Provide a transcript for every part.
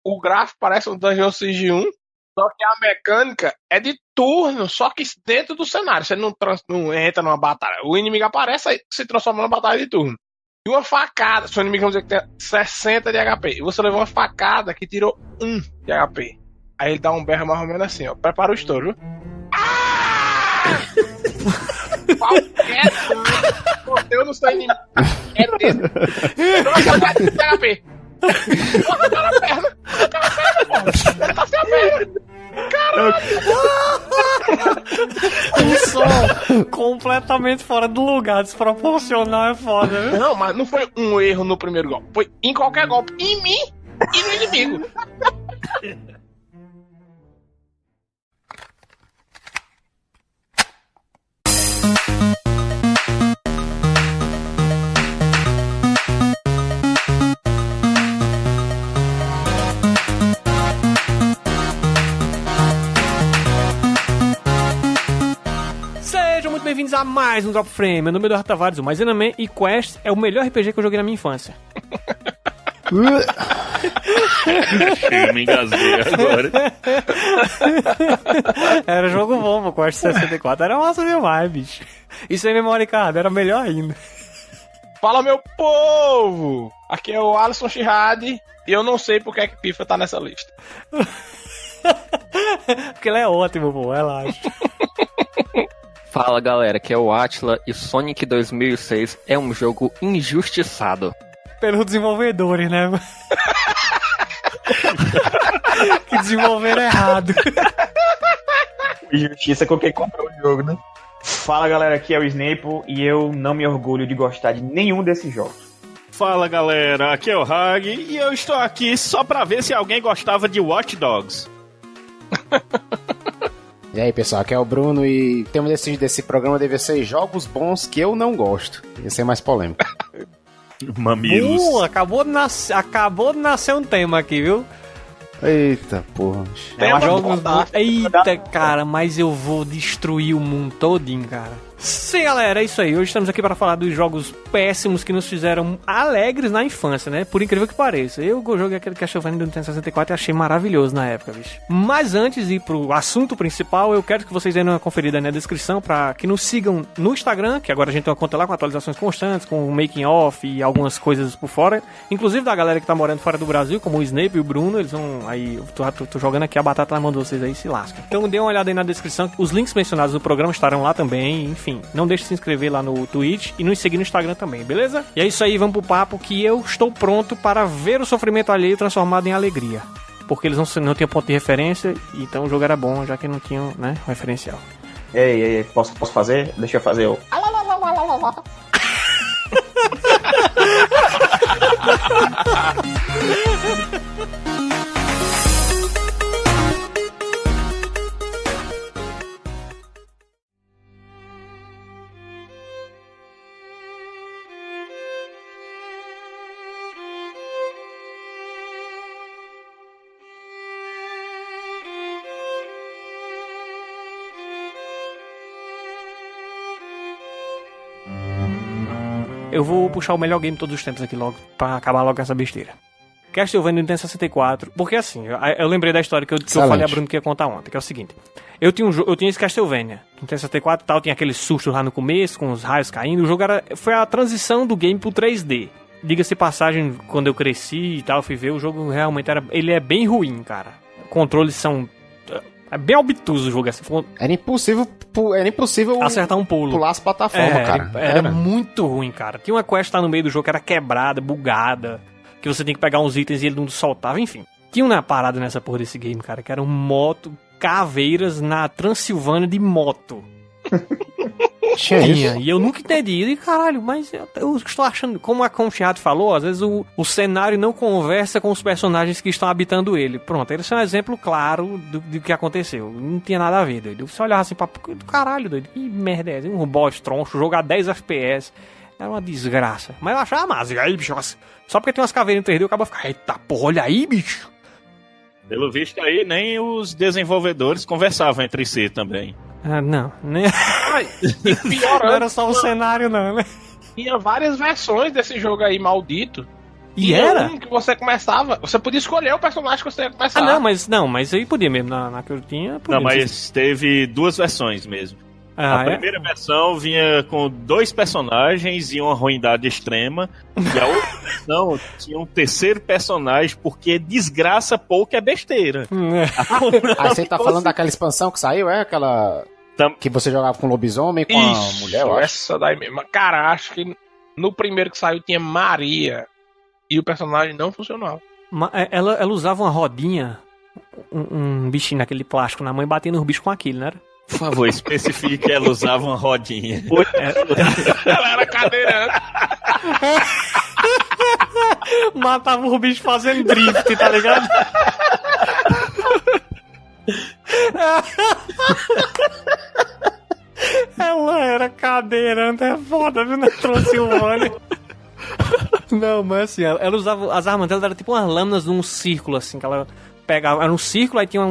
O gráfico parece um Dungeon Siege 1, só que a mecânica é de turno, só que dentro do cenário. Você não entra numa batalha. O inimigo aparece e se transforma numa batalha de turno. E uma facada, seu inimigo, vamos dizer que tem 60 de HP. E você levou uma facada que tirou 1 de HP. Aí ele dá um berro mais ou menos assim, ó. Prepara o estouro, viu? Qualquer dano, eu não sou inimigo. É desse. Uma facada de HP. Corta na perna. Corta na perna, pô. Ele tá sem a perna. Caralho! Um som completamente fora do lugar, desproporcional é foda, viu? Não, mas não foi um erro no primeiro golpe. Foi em qualquer golpe. Em mim e no inimigo. Bem-vindos a mais um Drop Frame. Meu nome é Eduardo Tavares, o Maisena Man, e Quest é o melhor RPG que eu joguei na minha infância. Eu me engasguei agora. Era jogo bom, pô, Quest 64. Era massa demais, bicho. E sem memória card, era melhor ainda. Fala, meu povo! Aqui é o Alisson Shihad e eu não sei porque é que FIFA tá nessa lista. Porque ele é ótimo, pô, relaxa. Fala galera, aqui é o Atila e Sonic 2006 é um jogo injustiçado. Pelos desenvolvedores, né? Que desenvolveram errado. Injustiça com quem comprou o jogo, né? Fala galera, aqui é o Snape e eu não me orgulho de gostar de nenhum desses jogos. Fala galera, aqui é o Hag e eu estou aqui só pra ver se alguém gostava de Watch Dogs. E aí pessoal, aqui é o Bruno e o tema desse programa deve ser jogos bons que eu não gosto. Ia ser mais polêmico. Mamilos. Acabou de nascer um tema aqui, viu? Eita porra. Jogos bons. Eita, cara, mas eu vou destruir o mundo todinho, cara. Sim, galera, é isso aí. Hoje estamos aqui para falar dos jogos péssimos que nos fizeram alegres na infância, né? Por incrível que pareça. Eu joguei aquele Castlevania do Nintendo 64 e achei maravilhoso na época, bicho. Mas antes de ir pro assunto principal, eu quero que vocês deem uma conferida na descrição para que nos sigam no Instagram, que agora a gente tem uma conta lá com atualizações constantes, com making off e algumas coisas por fora. Inclusive da galera que tá morando fora do Brasil, como o Snape e o Bruno, eles vão aí... Tô jogando aqui a batata na mão de vocês aí, se lasca. Então dê uma olhada aí na descrição. Os links mencionados no programa estarão lá também, enfim. Não deixe de se inscrever lá no Twitch e nos seguir no Instagram também, beleza? E é isso aí, vamos pro papo que eu estou pronto para ver o sofrimento alheio transformado em alegria. Porque eles não tinham ponto de referência, então o jogo era bom, já que não tinham, né, referencial. Ei, posso fazer? Deixa eu fazer o... Eu vou puxar o melhor game de todos os tempos aqui logo, pra acabar logo com essa besteira. Castlevania Nintendo 64, porque assim, eu lembrei da história que eu falei a Bruno que ia contar ontem, que é o seguinte. Eu tinha esse Castlevania, Nintendo 64 e tal, tinha aquele susto lá no começo, com os raios caindo, o jogo foi a transição do game pro 3D. Diga-se passagem, quando eu cresci e tal, fui ver, o jogo realmente ele é bem ruim, cara. Controles são... É bem obtuso o jogo assim. Era impossível acertar um pulo. Pular as plataformas, cara. Era muito ruim, cara. Tinha uma quest lá no meio do jogo que era quebrada, bugada, que você tinha que pegar uns itens e ele não soltava, enfim. Tinha uma parada nessa porra desse game, cara, que era um moto caveiras na Transilvânia de moto. Tinha, e eu nunca entendi. E caralho, mas eu estou achando, como o Chiado falou, às vezes o cenário não conversa com os personagens que estão habitando ele. Pronto, esse é um exemplo claro do que aconteceu. Não tinha nada a ver, doido. Você olhava assim, caralho, doido, que merda é essa? Um boss troncho, jogar 10 FPS. Era uma desgraça. Mas eu achava massa. E aí, bicho, só porque tem umas caveiras em 3D, eu acabo ficando, eita porra, olha aí, bicho. Pelo visto aí, nem os desenvolvedores conversavam entre si também. Ah, não, né? E piorando, não era só o cenário, não, né? Tinha várias versões desse jogo aí maldito. E era? Que você começava, você podia escolher o personagem que você ia começar. Mas aí podia mesmo, na que eu tinha. Podia, não, mas teve 2 versões mesmo. A primeira versão vinha com 2 personagens e uma ruindade extrema. E a outra versão tinha um 3º personagem, porque desgraça pouco é besteira. Aí você tá falando daquela expansão que saiu, aquela que você jogava com lobisomem, com a mulher, eu acho. Essa daí mesmo. Cara, acho que no primeiro que saiu tinha Maria e o personagem não funcionava. Ela usava uma rodinha, um bichinho naquele plástico na mão e batia nos bichos com aquilo, não era? Por favor, especifique que ela usava uma rodinha. Ela era cadeirante. Matava o bicho fazendo drift, tá ligado? Ela era cadeirante, é foda, viu, na Transilvânia. Não, mas assim, ela usava, as armas dela eram tipo umas lâminas num círculo, assim, que ela pegava, era um círculo, aí tinha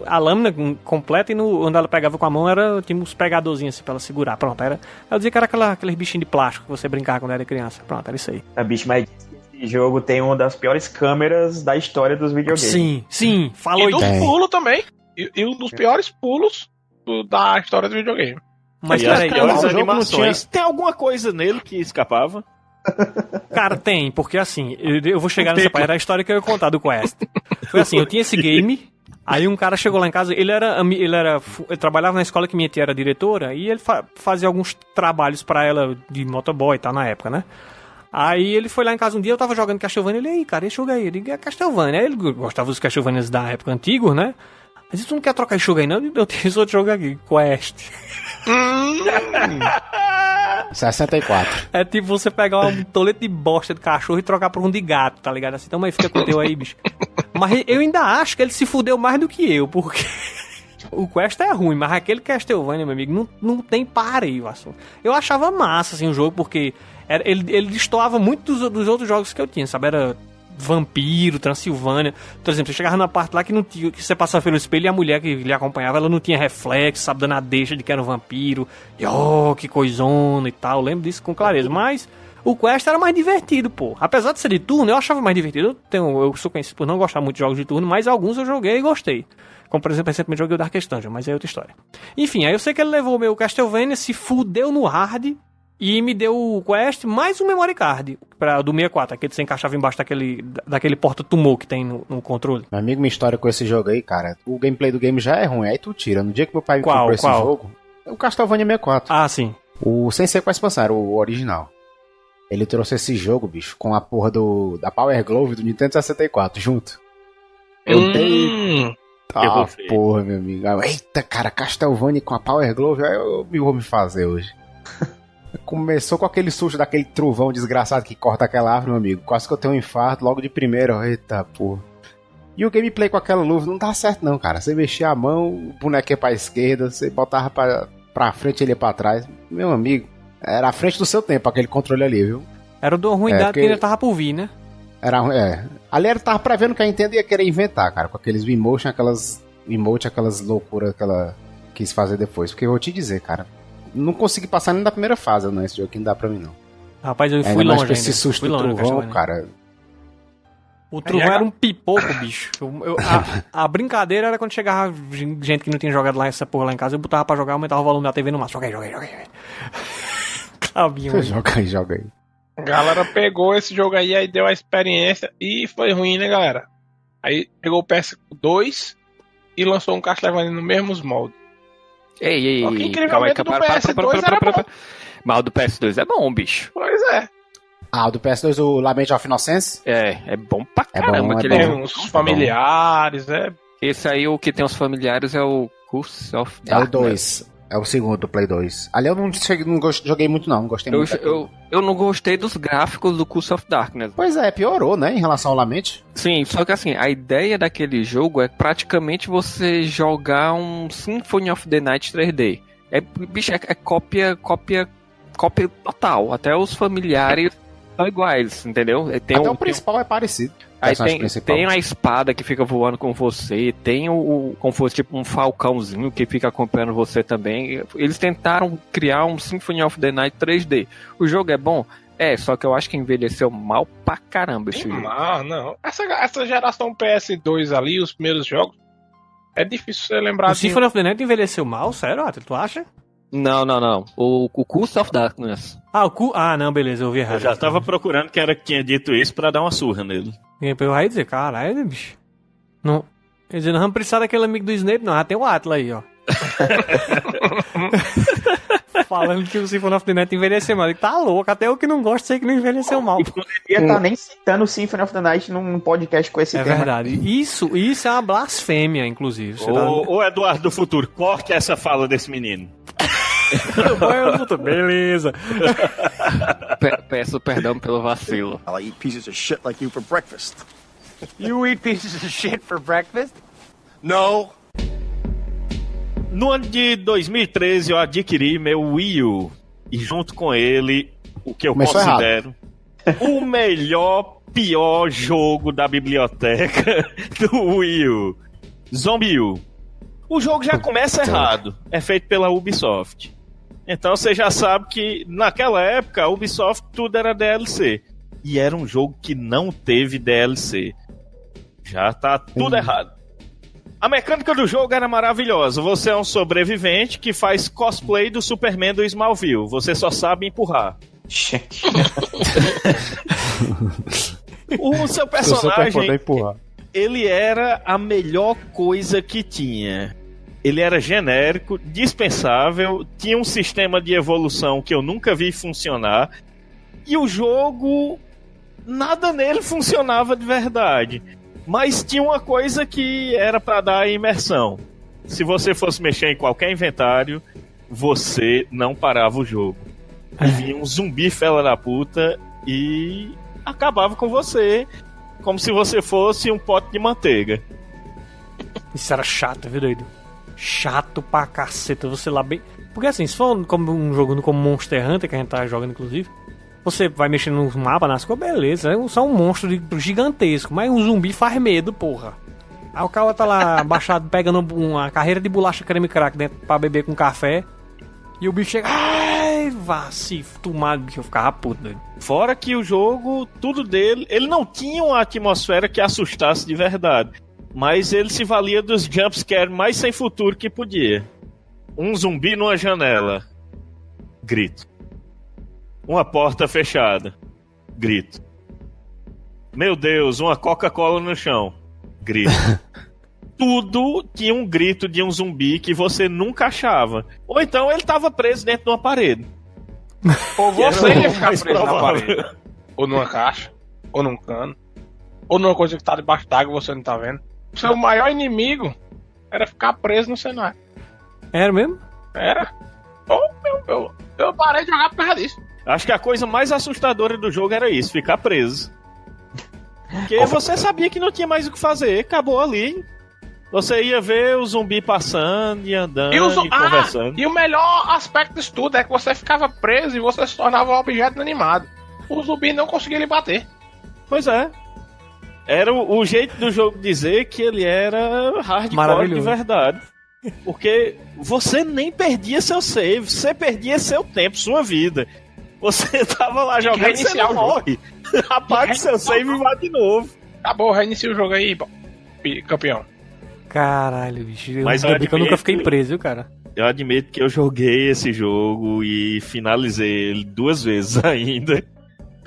a lâmina completa e onde ela pegava com a mão tinha uns pregadorzinhos assim pra ela segurar, pronto, ela dizia que era aqueles bichinhos de plástico que você brincava quando era criança, pronto, era isso aí. Bicho, mas esse jogo tem uma das piores câmeras da história dos videogames. Sim, falou isso. E dos pulos também, e um dos piores pulos da história do videogame. Mas peraí, as animações, tem alguma coisa nele que escapava? Cara, tem, porque assim, eu vou chegar nessa parte, era a história que eu ia contar do Quest. Foi assim, eu tinha esse game, aí um cara chegou lá em casa, ele trabalhava na escola que minha tia era diretora, e ele fazia alguns trabalhos pra ela de motoboy e tal, na época, né? Aí ele foi lá em casa um dia, eu tava jogando Castlevania, ele, aí, cara, esse jogo aí, ele é Castlevania. Aí ele gostava dos Castlevanias da época antigos, né? Mas tu não quer trocar esse jogo aí, não? Eu tenho esse outro jogo aqui, Quest. 64. É tipo você pegar um tolete de bosta de cachorro e trocar por um de gato, tá ligado? Assim, então aí fica com o teu aí, bicho. Mas eu ainda acho que ele se fudeu mais do que eu, porque o Quest é ruim, mas aquele Castlevania, meu amigo, não tem pareio, assim. Eu achava massa, assim, o jogo, porque ele destoava muito dos outros jogos que eu tinha, sabe? Era Vampiro, Transilvânia. Por exemplo, você chegava numa parte lá que não tinha, que você passava pelo espelho e a mulher que lhe acompanhava, ela não tinha reflexo, sabe, dando a deixa de que era um vampiro. E que coisona e tal. Eu lembro disso com clareza. Mas o Quest era mais divertido, pô. Apesar de ser de turno, eu achava mais divertido. Eu sou conhecido por não gostar muito de jogos de turno, mas alguns eu joguei e gostei. Como, por exemplo, recentemente joguei o Darkest Dungeon, mas é outra história. Enfim, aí eu sei que ele levou o meu Castlevania, se fudeu no hard e me deu o Quest mais um memory card do 64, aquele que você encaixava embaixo daquele porta-tumor que tem no controle. Meu amigo, minha história com esse jogo aí, cara, o gameplay do game já é ruim, aí tu tira. No dia que meu pai me comprou esse jogo, o Castlevania 64. Ah, sim. Sem ser com a expansão, era o original. Ele trouxe esse jogo, bicho, com a porra da Power Glove do Nintendo 64 junto. Eu dei... porra, meu amigo. Eita, cara, Castlevania com a Power Glove, aí eu vou me fazer hoje. Começou com aquele susto daquele trovão desgraçado que corta aquela árvore, meu amigo. Quase que eu tenho um infarto logo de primeira. Eita, porra. E o gameplay com aquela luva não dá certo não, cara. Você mexia a mão, o boneco ia pra esquerda, você botava pra frente e ele ia pra trás. Meu amigo, era à frente do seu tempo aquele controle ali, viu? Era do ruindade que ele tava por vir, né? Ali ele tava prevendo que a Nintendo ia querer inventar, cara. Com aqueles aquelas loucuras que ela quis fazer depois. Porque eu vou te dizer, cara, não consegui passar nem da primeira fase, não. Esse jogo aqui não dá pra mim, não. Rapaz, eu fui longe ainda. Esse susto do trovão, cara. O trovão era um pipoco, bicho. A brincadeira era quando chegava gente que não tinha jogado lá essa porra lá em casa, eu botava pra jogar, aumentava o volume da TV no máximo. Joga aí. Clavinho. Joga aí. A galera pegou esse jogo aí deu a experiência e foi ruim, né, galera? Aí pegou o PS2 e lançou um Castlevania no mesmos moldes. Ei, só que incrivelmente do PS2 era bom. Mas o do PS2 é bom, bicho. Pois é. O do PS2, o Lament of Innocence? É bom pra caramba. Tem uns familiares, Esse aí, o que tem os familiares é o Curse of Darkness. É o 2. É o segundo do Play 2. Ali eu não joguei muito não gostei muito. Eu não gostei dos gráficos do Curse of Darkness. Pois é, piorou, né, em relação ao Lament. Sim, só que assim, a ideia daquele jogo é praticamente você jogar um Symphony of the Night 3D. Bicho, é cópia total. Até os familiares são iguais, entendeu? Até o principal é parecido. Aí tem a espada que fica voando com você, tem como fosse tipo um falcãozinho que fica acompanhando você também. Eles tentaram criar um Symphony of the Night 3D. O jogo é bom? Só que eu acho que envelheceu mal pra caramba esse jogo. Não. Essa geração PS2 ali, os primeiros jogos, é difícil você lembrar. O Symphony of the Night envelheceu mal? Sério, Atlas? Tu acha? Não. O Curse of Darkness. Não, beleza, eu ouvi errado. Eu já tava procurando quem era que tinha dito isso pra dar uma surra nele. Eu ia dizer, caralho, bicho. Não. Quer dizer, não vamos precisar daquele amigo do Snape, não. Já tem o Atlas aí, ó. Falando que o Symphony of the Night envelheceu mal. Ele tá louco, até eu que não gosto sei que não envelheceu mal. E poderia estar nem citando o Symphony of the Night num podcast com esse tema. É verdade. Isso é uma blasfêmia, inclusive. Ô, Eduardo do futuro, corte essa fala desse menino. Beleza. Peço perdão pelo vacilo. I'll eat pieces of shit like you for breakfast. You eat pieces of shit for breakfast? No. No ano de 2013 eu adquiri meu Wii U. E junto com ele, o que eu considero o pior jogo da biblioteca do Wii U. Zombie U. O jogo já começa errado. É feito pela Ubisoft. Então você já sabe que naquela época a Ubisoft tudo era DLC. E era um jogo que não teve DLC. Já tá tudo errado. A mecânica do jogo era maravilhosa. Você é um sobrevivente que faz cosplay do Superman do Smallville. Você só sabe empurrar. O seu personagem, ele era a melhor coisa que tinha. Ele era genérico, dispensável, tinha um sistema de evolução que eu nunca vi funcionar. E o jogo, nada nele funcionava de verdade. Mas tinha uma coisa que era pra dar imersão. Se você fosse mexer em qualquer inventário, você não parava o jogo. Vinha um zumbi fela da puta e acabava com você, como se você fosse um pote de manteiga. Isso era chato, viu, doido? Chato pra caceta, você lá bem... Porque assim, se for como um jogo como Monster Hunter, que a gente tá jogando inclusive, você vai mexendo nos mapas, nas coisas, beleza, é só um monstro gigantesco, mas um zumbi faz medo, porra. Aí o cara tá lá baixado, pegando uma carreira de bolacha creme crack dentro pra beber com café, e o bicho chega, ai, vá se tomar, bicho, eu ficava puto, doido. Fora que o jogo, tudo dele, ele não tinha uma atmosfera que assustasse de verdade, mas ele se valia dos jumpscare mais sem futuro que podia. Um zumbi numa janela, grito. Uma porta fechada, grito. Meu Deus, uma Coca-Cola no chão, grito. Tudo tinha um grito de um zumbi que você nunca achava. Ou então ele tava preso dentro de uma parede. Ou você ia ficar preso na parede. Ou numa caixa, ou num cano, ou numa coisa que tá debaixo d'água e você não tá vendo. O seu maior inimigo era ficar preso no cenário. Era mesmo? Era. Eu parei de jogar por causa disso. Acho que a coisa mais assustadora do jogo era isso, ficar preso. Porque você sabia que não tinha mais o que fazer, acabou ali. Você ia ver o zumbi passando e andando e conversando. E o melhor aspecto disso tudo é que você ficava preso e você se tornava um objeto inanimado. O zumbi não conseguia lhe bater. Pois é. Era o jeito do jogo dizer que ele era hardcore de verdade. Porque você nem perdia seu save, você perdia seu tempo, sua vida. Você tava lá jogando e você não morre. Apaga seu save e vai de novo. Acabou, reinicia o jogo aí, campeão. Caralho, bicho. Mas eu nunca fiquei preso, viu, cara? Eu admito que eu joguei esse jogo e finalizei ele 2 vezes ainda.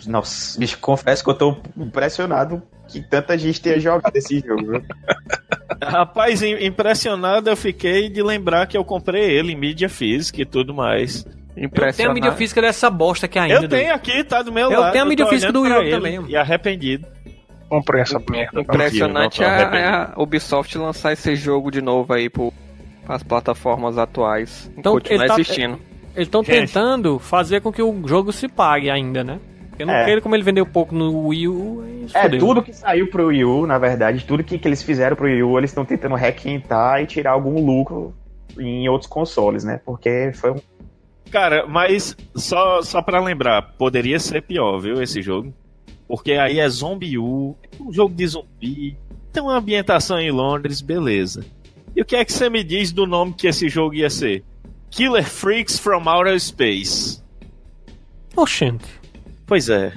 Nossa, bicho, confesso que eu tô impressionado que tanta gente tenha jogado esse jogo. Rapaz, impressionado eu fiquei de lembrar que eu comprei ele em mídia física e tudo mais. Eu tenho a mídia física dessa bosta aqui ainda. Eu tenho aqui, tá do meu lado. Eu tenho a mídia física do Wii também. E arrependido. Comprei essa merda. Impressionante a Ubisoft lançar esse jogo de novo aí para as plataformas atuais. Então, continuar existindo. Eles estão tentando fazer com que o jogo se pague ainda, né? Eu não quero, como ele vendeu pouco no Wii U. Tudo que saiu pro Wii U, na verdade, tudo que eles fizeram pro Wii U, eles estão tentando requentar e tirar algum lucro em outros consoles, né? Porque foi um... Cara, mas só pra lembrar, poderia ser pior, viu, esse jogo? Porque aí é Zombie U, um jogo de zumbi, tem uma ambientação em Londres, beleza. E o que é que você me diz do nome que esse jogo ia ser? Killer Freaks from Outer Space. Oxente. Pois é.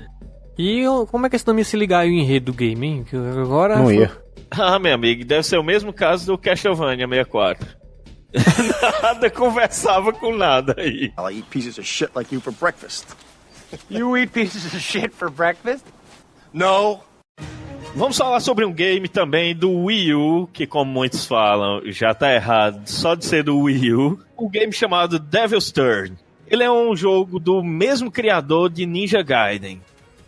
E como é que esse nome ia se ligar aí o enredo do game, hein? Que agora Não ia. Ah, meu amigo, deve ser o mesmo caso do Castlevania 64. Nada conversava com nada aí. I'll eat pieces of shit like you for breakfast. You eat pieces of shit for breakfast? No. Vamos falar sobre um game também do Wii U, que como muitos falam, já tá errado só de ser do Wii U. Um game chamado Devil's Third. Ele é um jogo do mesmo criador de Ninja Gaiden.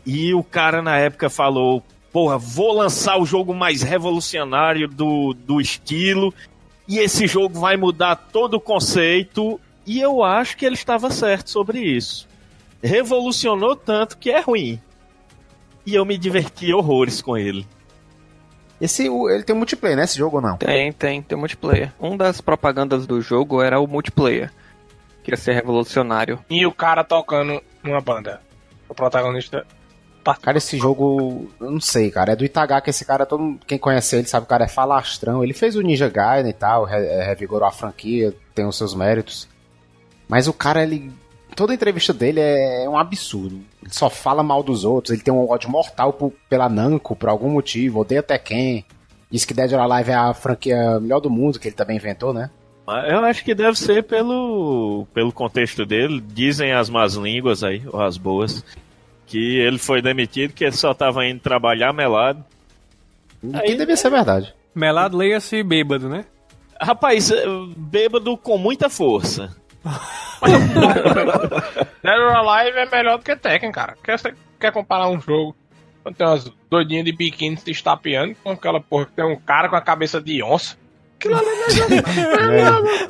E o cara na época falou, porra, vou lançar o jogo mais revolucionário do estilo, e esse jogo vai mudar todo o conceito, e eu acho que ele estava certo sobre isso. Revolucionou tanto que é ruim. E eu me diverti horrores com ele. Ele tem multiplayer, né? Esse jogo ou não? Tem multiplayer. Uma das propagandas do jogo era o multiplayer, que ia ser revolucionário. E o cara tocando numa banda. O protagonista... Cara, esse jogo, eu não sei, cara, é do Itagaki, que esse cara, quem conhece ele sabe que o cara é falastrão, ele fez o Ninja Gaiden e tal, revigorou a franquia, tem os seus méritos, mas o cara, toda entrevista dele é um absurdo, ele só fala mal dos outros, ele tem um ódio mortal pela Namco, por algum motivo, odeia Tekken, diz que Dead or Alive é a franquia melhor do mundo, que ele também inventou, né? Eu acho que deve ser pelo contexto dele, dizem as más línguas aí, ou as boas, que ele foi demitido, que ele só tava indo trabalhar melado. Aí devia ser verdade. Melado, leia-se bêbado, né? Rapaz, bêbado com muita força. Dead or Alive é melhor do que Tekken, cara. Quer comparar um jogo quando tem umas doidinhas de biquíni se estapeando com aquela porra que tem um cara com a cabeça de onça? Aquilo ali não é jogo.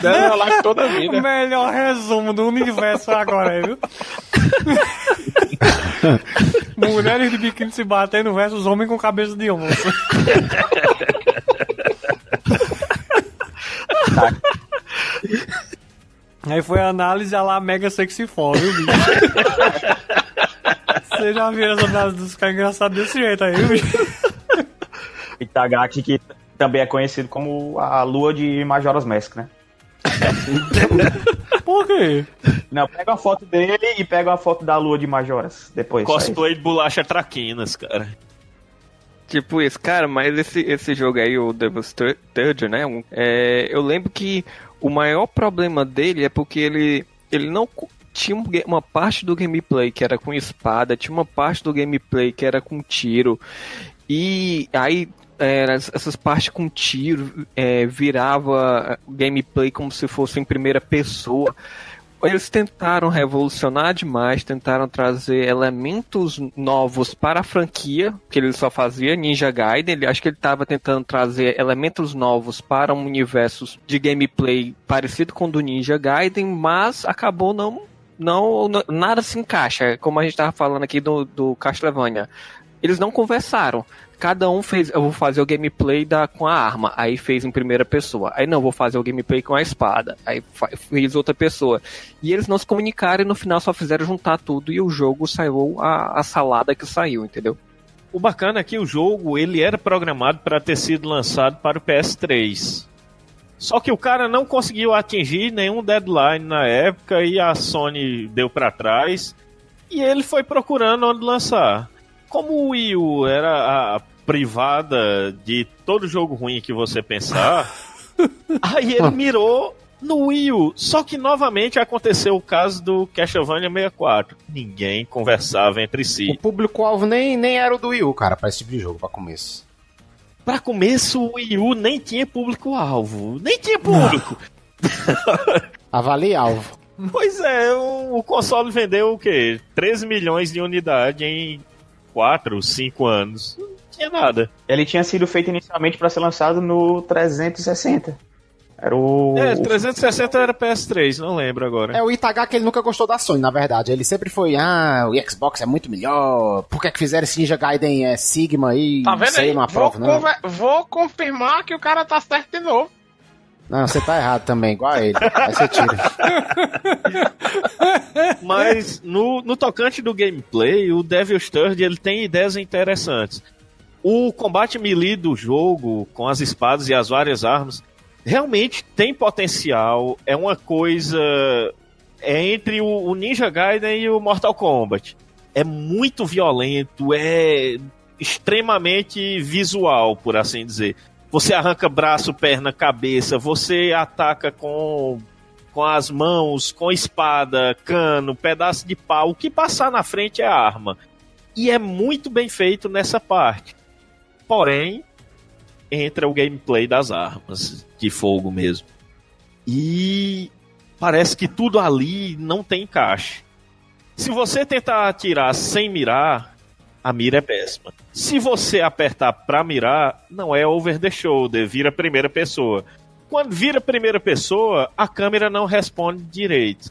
Dead or Alive toda a vida. O melhor resumo do universo agora aí, viu? Mulheres de biquíni se batendo versus homens com cabeça de onça. Aí foi a análise a lá Mega Sexy For, viu, bicho? Você já viu essa análise dos caras engraçados desse jeito aí, viu, bicho? Itagaki, que também é conhecido como a lua de Majora's Mask, né? Por quê? Não, pega a foto dele e pega a foto da lua de Majoras depois. Cosplay de bolacha traquinas, cara. Tipo isso, cara, mas esse jogo aí, o Devil's Third, né? Eu lembro que o maior problema dele é porque ele não tinha uma parte do gameplay que era com espada, tinha uma parte do gameplay que era com tiro, e aí essas partes com tiro virava gameplay como se fosse em primeira pessoa. Eles tentaram revolucionar demais, tentaram trazer elementos novos para a franquia, que ele só fazia Ninja Gaiden. Acho que ele estava tentando trazer elementos novos para um universo de gameplay parecido com o do Ninja Gaiden, mas acabou nada se encaixa, como a gente estava falando aqui do Castlevania. Eles não conversaram. Cada um fez, eu vou fazer o gameplay com a arma, aí fez em primeira pessoa. Aí não, vou fazer o gameplay com a espada, aí fez outra pessoa. E eles não se comunicaram e no final só fizeram juntar tudo e o jogo saiu a salada que saiu, entendeu? O bacana é que o jogo ele era programado para ter sido lançado para o PS3. Só que o cara não conseguiu atingir nenhum deadline na época e a Sony deu para trás e ele foi procurando onde lançar. Como o Wii U era a privada de todo jogo ruim que você pensar, aí ele mirou no Wii U. Só que novamente aconteceu o caso do Castlevania 64. Ninguém conversava entre si. O público-alvo nem era o do Wii U, cara, pra esse tipo de jogo, pra começo. Pra começo, o Wii U nem tinha público-alvo. Nem tinha público. Avalie alvo. Pois é, o console vendeu o quê? 13 milhões de unidades em 4, 5 anos. Não tinha nada. Ele tinha sido feito inicialmente para ser lançado no 360. Era o... 360 era PS3, não lembro agora. O Itagaki, ele nunca gostou da Sony, na verdade. Ele sempre foi, o Xbox é muito melhor. Por que fizeram esse Ninja Gaiden Sigma aí? Tá vendo aí? Não aprova, não. Vou confirmar que o cara tá certo de novo. Não, você tá errado também, igual a ele. Aí você tira. Mas no tocante do gameplay, o Devil's Third ele tem ideias interessantes. O combate melee do jogo, com as espadas e as várias armas, realmente tem potencial. É uma coisa entre o Ninja Gaiden e o Mortal Kombat. é muito violento, é extremamente visual, por assim dizer. Você arranca braço, perna, cabeça, você ataca com as mãos, com espada, cano, pedaço de pau. O que passar na frente é arma. E é muito bem feito nessa parte. Porém, entra o gameplay das armas de fogo mesmo. E parece que tudo ali não tem encaixe. Se você tentar atirar sem mirar, a mira é péssima. Se você apertar pra mirar, não é over the shoulder, vira primeira pessoa. Quando vira primeira pessoa, a câmera não responde direito.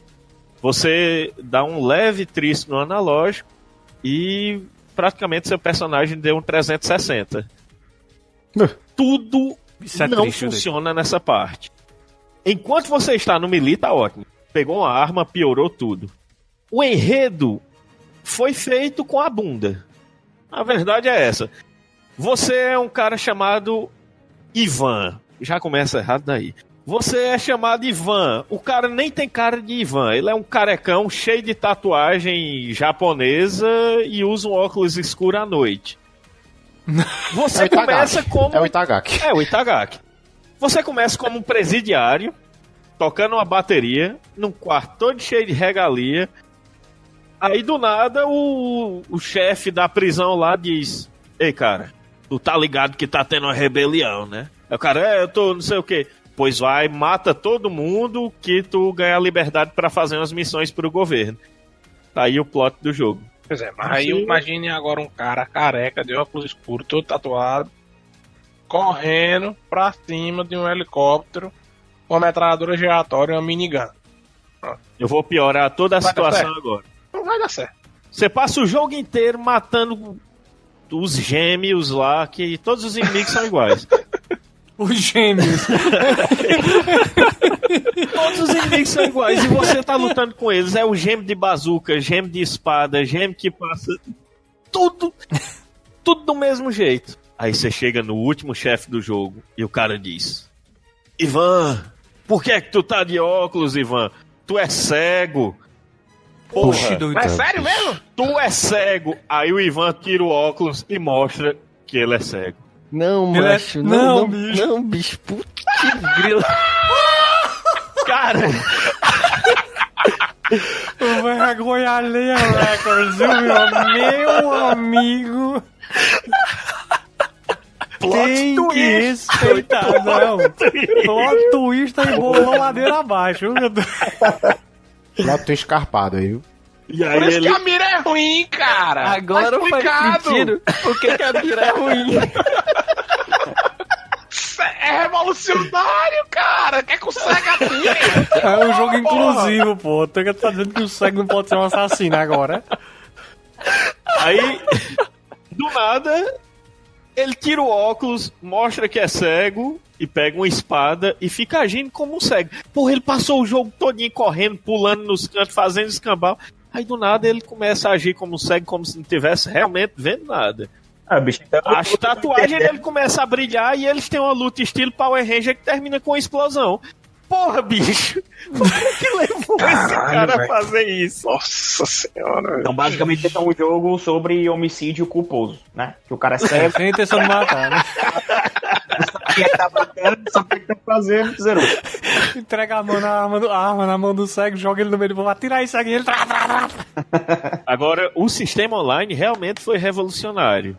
Você dá um leve twist no analógico e praticamente seu personagem deu um 360. Tudo não funciona nessa parte. Enquanto você está no melee, tá ótimo. Pegou uma arma, piorou tudo. O enredo foi feito com a bunda. A verdade é essa. Você é um cara chamado Ivan. Já começa errado daí. Você é chamado Ivan. O cara nem tem cara de Ivan. Ele é um carecão cheio de tatuagem japonesa e usa um óculos escuro à noite. Você começa como... É o Itagaki. É o Itagaki. Você começa como um presidiário, tocando uma bateria, num quarto todo cheio de regalia. Aí do nada o chefe da prisão lá diz: ei, cara, tu tá ligado que tá tendo uma rebelião, né? Aí o cara, eu tô não sei o quê. Pois vai, mata todo mundo que tu ganha a liberdade pra fazer umas missões pro governo. Tá aí o plot do jogo. Pois é, mas aí imagine agora um cara careca, de óculos escuros, todo tatuado, correndo pra cima de um helicóptero com uma metralhadora giratória e uma minigun. Eu vou piorar toda a situação agora. Não vai dar certo. Você passa o jogo inteiro matando os gêmeos lá, que todos os inimigos são iguais. Os gêmeos. Todos os inimigos são iguais e você tá lutando com eles. É o gêmeo de bazuca, gêmeo de espada, gêmeo que passa... Tudo do mesmo jeito. Aí você chega no último chefe do jogo e o cara diz: Ivan, por que é que tu tá de óculos, Ivan? Tu é cego. Porra, é sério mesmo? Tu é cego. Aí o Ivan tira o óculos e mostra que ele é cego. Não, macho. Não, bicho. Não, bicho. Puta que grilo. Cara... Vergonha alheia, Records, meu amigo. Tem que respeitar, não. Plot twist aí, bolou ladeira abaixo, meu Deus. Plot twist escarpado aí, viu? E aí por isso que a mira é ruim, cara. Agora faz sentido. Por que a mira é ruim? É revolucionário, cara. Quer que o cego atire? É um jogo inclusivo, pô. Tu tá dizendo que o cego não pode ser um assassino agora. Aí, do nada, ele tira o óculos, mostra que é cego e pega uma espada e fica agindo como um cego. Porra, ele passou o jogo todinho correndo, pulando nos cantos, fazendo escambau. Aí do nada ele começa a agir como um cego, como se não estivesse realmente vendo nada. Bicho, As tatuagens dele começam a brilhar e eles têm uma luta estilo Power Ranger que termina com uma explosão. Porra, bicho! Por que levou esse cara a fazer isso? Nossa senhora. Então, basicamente, é um jogo sobre homicídio culposo, né? Que o cara é cego. Sem intenção de matar, né? Quem tá batendo, só que tá fazendo, zerou. Entrega a arma na mão do cego, joga ele no meio do povo, atira aí, segue ele. Agora, o sistema online realmente foi revolucionário.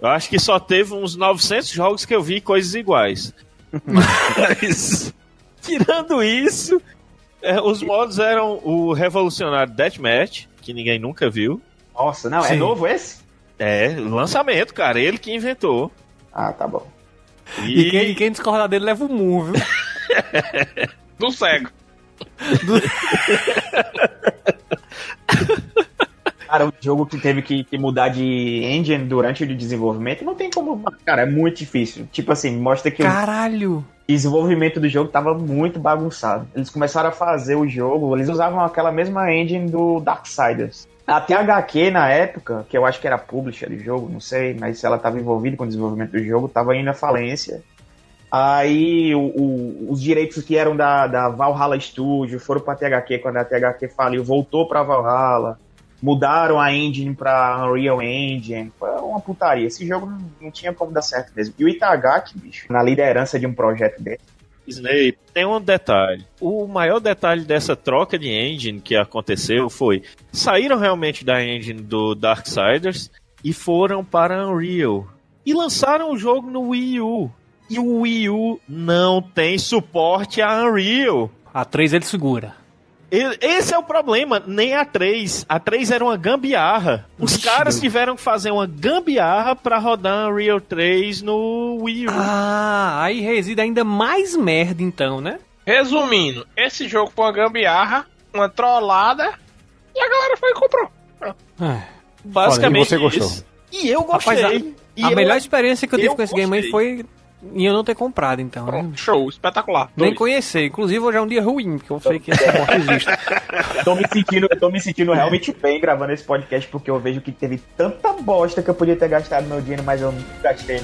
Eu acho que só teve uns 900 jogos que eu vi coisas iguais. Mas, tirando isso, os modos eram o revolucionário Deathmatch, que ninguém nunca viu. Nossa, não, Sim. É novo esse? É, lançamento, cara, ele que inventou. Ah, tá bom. E quem discordar dele leva o murro, viu? Do cego. Cara, um jogo que teve que mudar de engine durante o desenvolvimento, não tem como... Cara, é muito difícil. Tipo assim, mostra que Caralho! o desenvolvimento do jogo tava muito bagunçado. Eles começaram a fazer o jogo, eles usavam aquela mesma engine do Darksiders. A THQ, na época, que eu acho que era publisher do jogo, não sei, mas se ela tava envolvida com o desenvolvimento do jogo, tava indo à falência. Aí os direitos que eram da Valhalla Studio foram pra THQ, quando a THQ faliu, voltou pra Valhalla. mudaram a engine pra Unreal Engine. Foi uma putaria. Esse jogo não tinha como dar certo mesmo. E o Itagaki, bicho, na liderança de um projeto dele. Snape, tem um detalhe. O maior detalhe dessa troca de engine que aconteceu foi: saíram realmente da engine do Darksiders e foram para Unreal. E lançaram o jogo no Wii U. E o Wii U não tem suporte a Unreal. A 3 ele segura. Esse é o problema, nem a 3. A 3 era uma gambiarra. Os caras tiveram que fazer uma gambiarra pra rodar Unreal 3 no Wii U. Ah, aí reside ainda mais merda então, né? Resumindo, esse jogo foi uma gambiarra, uma trollada, e a galera foi e comprou. Basicamente você gostou. isso. E eu gostei. Rapaz, a melhor experiência que eu tive com esse game aí foi e eu não ter comprado, então. Pronto, né? show, espetacular. Nem conhecer. Inclusive, hoje é um dia ruim, porque eu sei que essa morte existe. Eu tô me sentindo realmente bem gravando esse podcast, porque eu vejo que teve tanta bosta que eu podia ter gastado meu dinheiro, mas eu não gastei.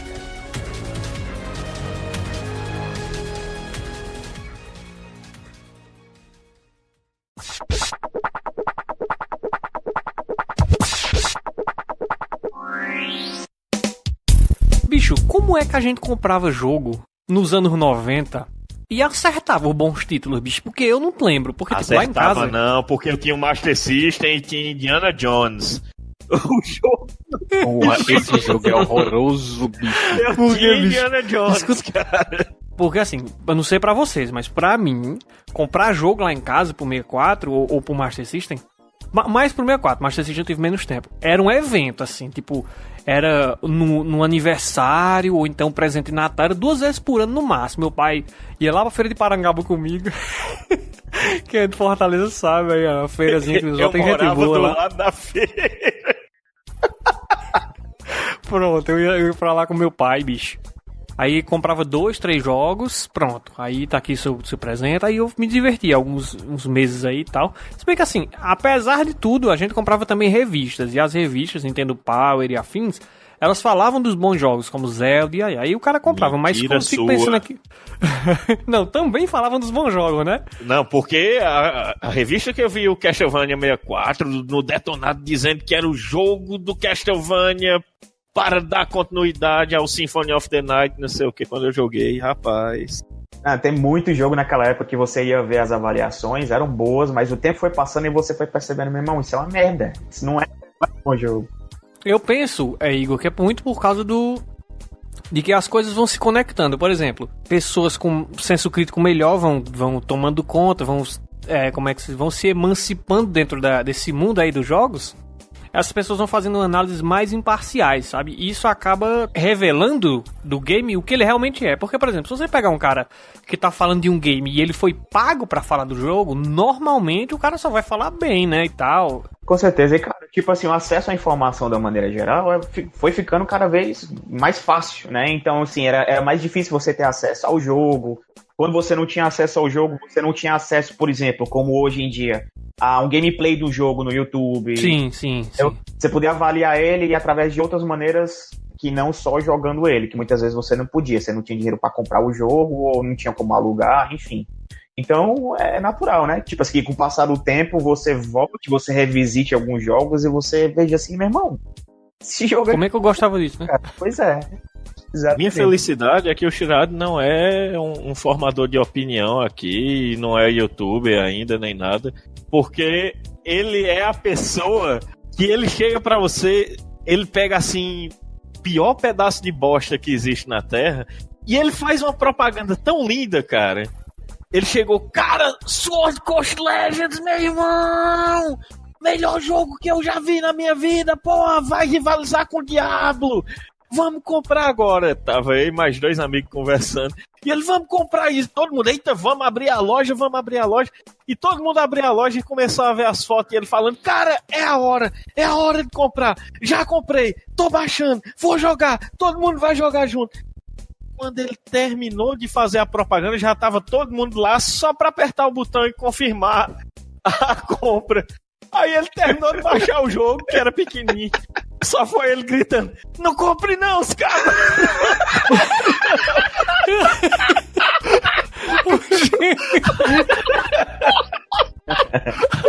Bicho, como é que a gente comprava jogo nos anos 90 e acertava os bons títulos, bicho? Porque eu não lembro. Porque tipo, lá em casa... não, porque eu tinha o Master System e tinha Indiana Jones. O jogo... Porra, esse jogo é horroroso, bicho. Eu tinha Indiana Jones, cara. Porque assim, eu não sei pra vocês, mas pra mim, comprar jogo lá em casa pro 64 ou pro Master System... Mais pro 64, Master System eu tive menos tempo. Era um evento, assim, tipo... Era no aniversário, ou então presente de Natal, era 2 vezes por ano no máximo. Meu pai ia lá pra feira de Parangabu comigo. Quem é de Fortaleza sabe, aí a feirazinha que só tem gente boa lá. Eu morava do lado da feira. Pronto, eu ia pra lá com meu pai, bicho. Aí comprava 2, 3 jogos, pronto. Aí tá aqui seu presente. Aí eu me divertia uns meses aí e tal. Se bem que assim, apesar de tudo, a gente comprava também revistas. E as revistas, Nintendo Power e afins, elas falavam dos bons jogos, como Zelda e aí o cara comprava. Mentira, mas como fico pensando aqui... Não, também falavam dos bons jogos, né? Não, porque a revista que eu vi o Castlevania 64, no detonado dizendo que era o jogo do Castlevania... para dar continuidade ao Symphony of the Night, não sei o que, quando eu joguei, rapaz. Tem muito jogo naquela época que você ia ver as avaliações, eram boas, mas o tempo foi passando e você foi percebendo, meu irmão, isso é uma merda. Isso não é um bom jogo. Eu penso, Igor, que é muito por causa de que as coisas vão se conectando. Por exemplo, pessoas com senso crítico melhor vão tomando conta, vão se emancipando dentro desse mundo aí dos jogos. As pessoas vão fazendo análises mais imparciais, sabe? E isso acaba revelando do game o que ele realmente é. Porque, por exemplo, se você pegar um cara que tá falando de um game e ele foi pago pra falar do jogo, normalmente o cara só vai falar bem, né, e tal. Com certeza, e cara, tipo assim, o acesso à informação da maneira geral foi ficando cada vez mais fácil, né? Então, assim, era mais difícil você ter acesso ao jogo. Quando você não tinha acesso ao jogo, você não tinha acesso, por exemplo, como hoje em dia, a um gameplay do jogo no YouTube. Sim. Você podia avaliar ele através de outras maneiras que não só jogando ele, que muitas vezes você não podia, você não tinha dinheiro para comprar o jogo ou não tinha como alugar, enfim. Então é natural, né? Tipo assim, com o passar do tempo você volte, você revisite alguns jogos e você veja assim, meu irmão, esse jogo como é que eu gostava disso, né? Pois é. Exatamente. Minha felicidade é que o Shirado não é um formador de opinião aqui, não é youtuber ainda, nem nada, porque ele é a pessoa que ele chega pra você, ele pega assim, pior pedaço de bosta que existe na Terra, e ele faz uma propaganda tão linda, cara. Ele chegou, cara, Sword Coast Legends, meu irmão! Melhor jogo que eu já vi na minha vida, porra, vai rivalizar com o Diablo! Vamos comprar agora. Tava aí mais 2 amigos conversando. E ele, vamos comprar isso. Todo mundo, eita, vamos abrir a loja. E todo mundo abriu a loja e começou a ver as fotos. E ele falando, cara, é a hora de comprar. Já comprei, tô baixando, vou jogar. Todo mundo vai jogar junto. Quando ele terminou de fazer a propaganda, já tava todo mundo lá só pra apertar o botão e confirmar a compra. Aí ele terminou de baixar o jogo, que era pequenininho. Só foi ele gritando, não compre não, os caras!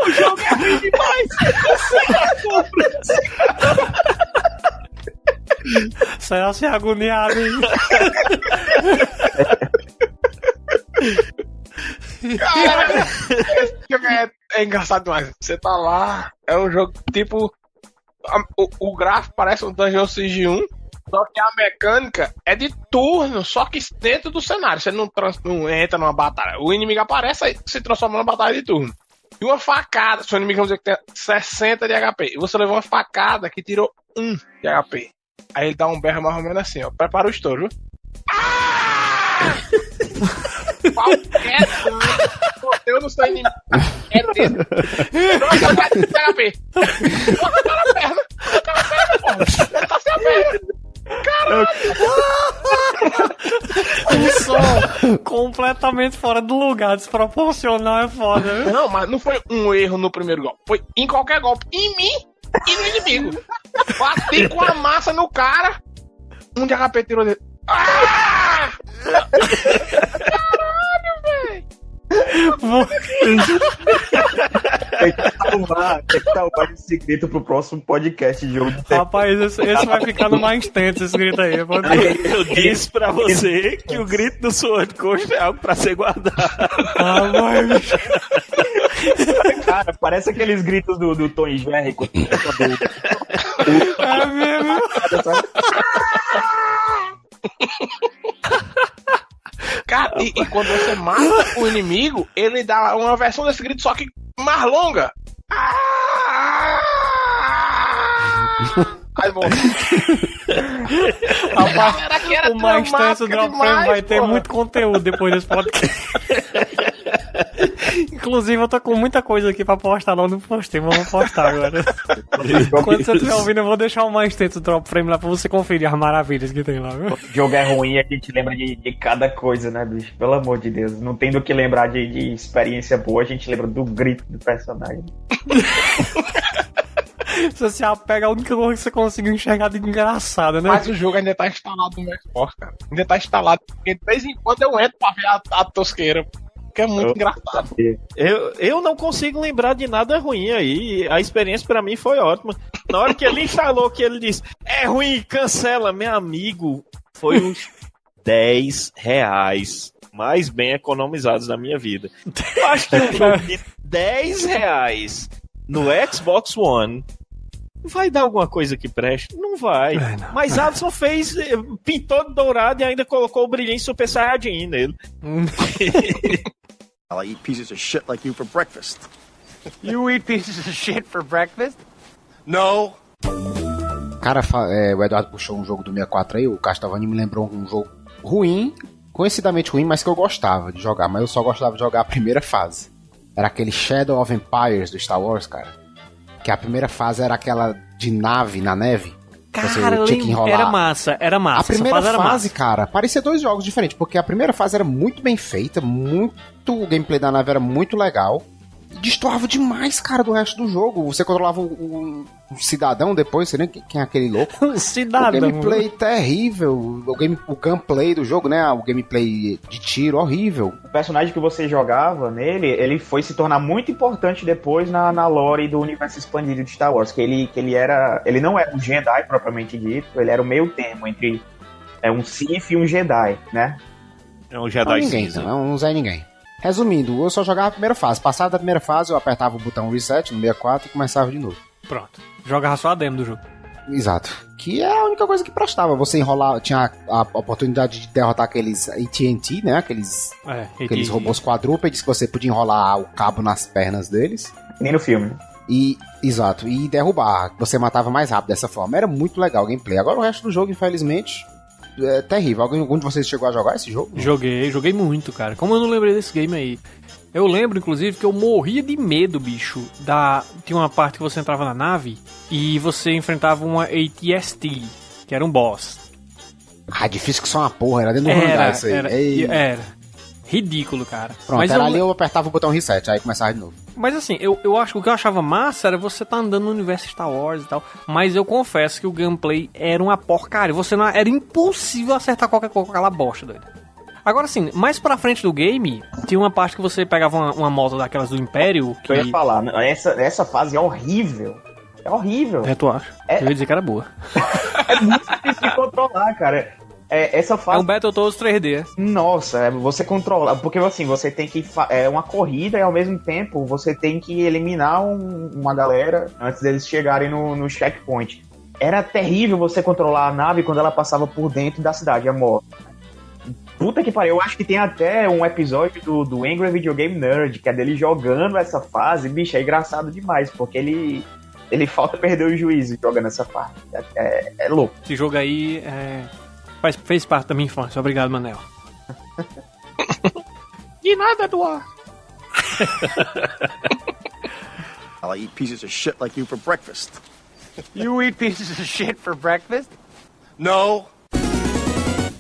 O jogo é ruim demais! céu, se agoniado aí. Cara, esse jogo é engraçado demais. Você tá lá, é um jogo tipo. O gráfico parece um Dungeon Siege 1, só que a mecânica é de turno, só que dentro do cenário. Você não entra numa batalha. O inimigo aparece e se transforma numa batalha de turno. E uma facada, seu inimigo vamos dizer que tem 60 de HP. E você levou uma facada que tirou 1 de HP. Aí ele dá um berro mais ou menos assim, ó. Prepara o estouro, viu? Ah! Qualquer coisa. Eu não sou inimigo. É dele. Nossa, eu quero de HP. Nossa, tá na perna. Tá na perna, pô. Ele tá sem a perna. Caralho! Um som completamente fora do lugar, desproporcional, é foda, viu? Não, mas não foi um erro no primeiro golpe. Foi em qualquer golpe. Em mim e no inimigo. Bati com a massa no cara. 1 de HP tirou dele. Ah! Caralho, velho! Tem que salvar esse grito pro próximo podcast de jogo. Rapaz, esse vai ficar no mais intenso, esse grito aí. Eu disse pra você que o grito do Sword Coast é algo pra ser guardado. Mas... Cara, parece aqueles gritos do Tom e Jerry. É mesmo? Cara, e quando você mata o inimigo, ele dá uma versão desse grito, só que mais longa. Aí, bom. O mais tenso do Drop Frame vai ter muito conteúdo depois desse podcast. Inclusive, eu tô com muita coisa aqui pra postar, não postei, mas vou postar agora. Quando você estiver ouvindo, eu vou deixar o mais tenso do Drop Frame lá pra você conferir as maravilhas que tem lá, viu? O jogo é ruim e a gente lembra de cada coisa, né, bicho? Pelo amor de Deus. Não tem do que lembrar de experiência boa, a gente lembra do grito do personagem. Se você apega a única coisa que você conseguiu enxergar de engraçada, né? Mas o jogo ainda tá instalado no meu Xbox, cara. Ainda tá instalado, porque de vez em quando eu entro pra ver a tosqueira. Que é muito engraçado. Eu não consigo lembrar de nada ruim aí. A experiência pra mim foi ótima. Na hora que ele instalou, que ele disse: é ruim, cancela, meu amigo. Foi uns R$10 mais bem economizados da minha vida. Eu acho que um jogo de R$10 no Xbox One vai dar alguma coisa que preste? Não vai. Não. Mas Adson fez, pintou de dourado e ainda colocou o brilhinho Super Saiyajin nele. I'll eat pieces of shit like you for breakfast. You eat pieces of shit for breakfast? No. Cara, o Eduardo puxou um jogo do 64 aí, o Castlevania me lembrou um jogo ruim, conhecidamente ruim, mas que eu gostava de jogar, mas eu só gostava de jogar a primeira fase. Era aquele Shadow of Empires do Star Wars, cara. Que a primeira fase era aquela de nave na neve. Cara, tinha que enrolar. Era massa. A primeira fase, cara, parecia 2 jogos diferentes, porque a primeira fase era muito bem feita, o gameplay da nave era muito legal. Destoava demais, cara, do resto do jogo. Você controlava um cidadão depois, você nem quem é aquele louco. Um cidadão. O gameplay terrível. O gameplay do jogo, né? O gameplay de tiro, horrível. O personagem que você jogava nele, ele foi se tornar muito importante depois na lore do universo expandido de Star Wars. Que ele não era um Jedi propriamente dito, ele era o meio termo entre um Sith e um Jedi, né? É um Jedi Cinza. É um Zé Ninguém. Resumindo, eu só jogava a primeira fase. Passada a primeira fase, eu apertava o botão reset no 64 e começava de novo. Pronto. Jogava só a demo do jogo. Exato. Que é a única coisa que prestava. Você enrolar, tinha a oportunidade de derrotar aqueles AT&T, né? Aqueles robôs quadrúpedes que você podia enrolar o cabo nas pernas deles. Nem no filme. Exato. E derrubar. Você matava mais rápido dessa forma. Era muito legal o gameplay. Agora o resto do jogo, infelizmente... é terrível. Algum de vocês chegou a jogar esse jogo? Joguei muito, cara. Como eu não lembrei desse game aí? Eu lembro, inclusive, que eu morria de medo, bicho. Tinha uma parte que você entrava na nave e você enfrentava uma AT-ST, que era um boss. Difícil que só uma porra, era dentro do hangar isso aí. Era. Ridículo, cara. Pronto, mas ali eu apertava o botão reset, aí começava de novo. Mas assim, eu acho que o que eu achava massa era você tá andando no universo Star Wars e tal, mas eu confesso que o gameplay era uma porcaria. Era impossível acertar qualquer coisa com aquela bosta, doido. Agora assim, mais pra frente do game, tinha uma parte que você pegava uma moto daquelas do Império. Que... Eu ia falar, essa fase é horrível. É horrível. Tu acha? Eu ia dizer que era boa. É muito difícil de controlar, cara. Essa fase... É um Battletoads 3D. Nossa, você controla. Porque assim, você tem que... É uma corrida e ao mesmo tempo você tem que eliminar uma galera antes deles chegarem no checkpoint. Era terrível você controlar a nave quando ela passava por dentro da cidade, a moto. Puta que pariu, eu acho que tem até um episódio do Angry Video Game Nerd, que é dele jogando essa fase. Bicho, é engraçado demais, porque ele falta perder o juízo jogando essa parte. É louco. Esse jogo aí fez parte da minha infância. Obrigado, Manel. De nada, Eduardo. I'll eat pieces of shit like you for breakfast. You eat pieces of shit for breakfast? No.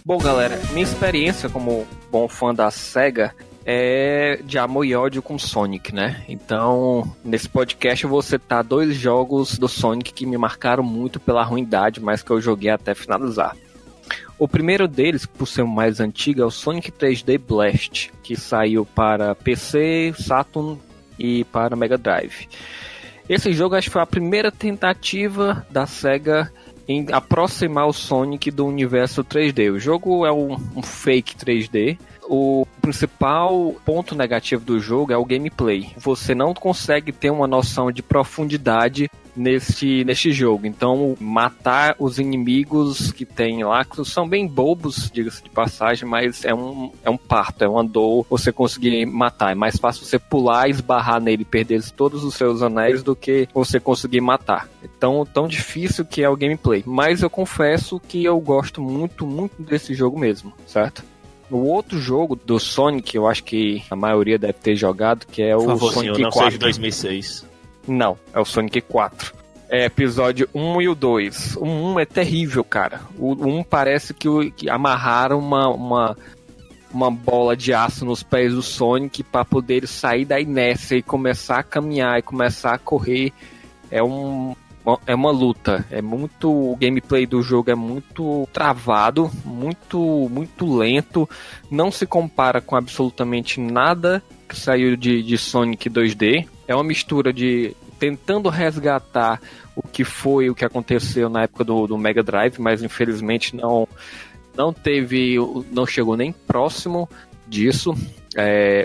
Bom, galera, minha experiência como bom fã da SEGA é de amor e ódio com Sonic, né? Então, nesse podcast eu vou citar 2 jogos do Sonic que me marcaram muito pela ruindade, mas que eu joguei até finalizar. O primeiro deles, por ser o mais antigo, é o Sonic 3D Blast, que saiu para PC, Saturn e para Mega Drive. Esse jogo acho que foi a primeira tentativa da SEGA em aproximar o Sonic do universo 3D. O jogo é um fake 3D. O principal ponto negativo do jogo é o gameplay. Você não consegue ter uma noção de profundidade neste jogo. Então, matar os inimigos que tem lá, que são bem bobos, diga-se de passagem, mas é um parto, é uma dor você conseguir matar. É mais fácil você pular, esbarrar nele e perder todos os seus anéis do que você conseguir matar. Então, tão difícil que é o gameplay. Mas eu confesso que eu gosto muito, muito desse jogo mesmo, certo? O outro jogo do Sonic, eu acho que a maioria deve ter jogado, que é o Sonic 4. Não seja 2006. Não, é o Sonic 4. É episódio 1 e o 2. O 1 é terrível, cara. O 1 parece que amarraram uma bola de aço nos pés do Sonic para poder ele sair da inércia e começar a caminhar e começar a correr. É uma luta. O gameplay do jogo é muito travado, muito lento. Não se compara com absolutamente nada que saiu de Sonic 2D. É uma mistura de tentando resgatar o que aconteceu na época do Mega Drive, mas infelizmente não chegou nem próximo disso.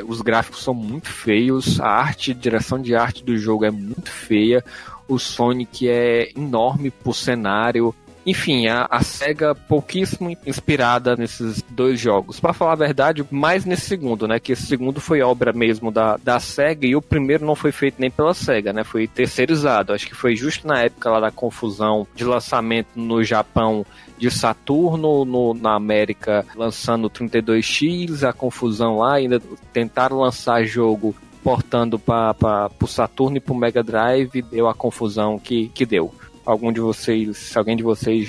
Os gráficos são muito feios, a direção de arte do jogo é muito feia, o Sonic é enorme por cenário. Enfim, a SEGA pouquíssimo inspirada nesses 2 jogos. Para falar a verdade, mais nesse segundo, né? Que esse segundo foi obra mesmo da SEGA e o primeiro não foi feito nem pela SEGA, né? Foi terceirizado. Acho que foi justo na época lá da confusão de lançamento no Japão de Saturno, na América lançando o 32X, a confusão lá, ainda tentaram lançar jogo portando para o Saturno e para o Mega Drive, deu a confusão que deu. Alguém de vocês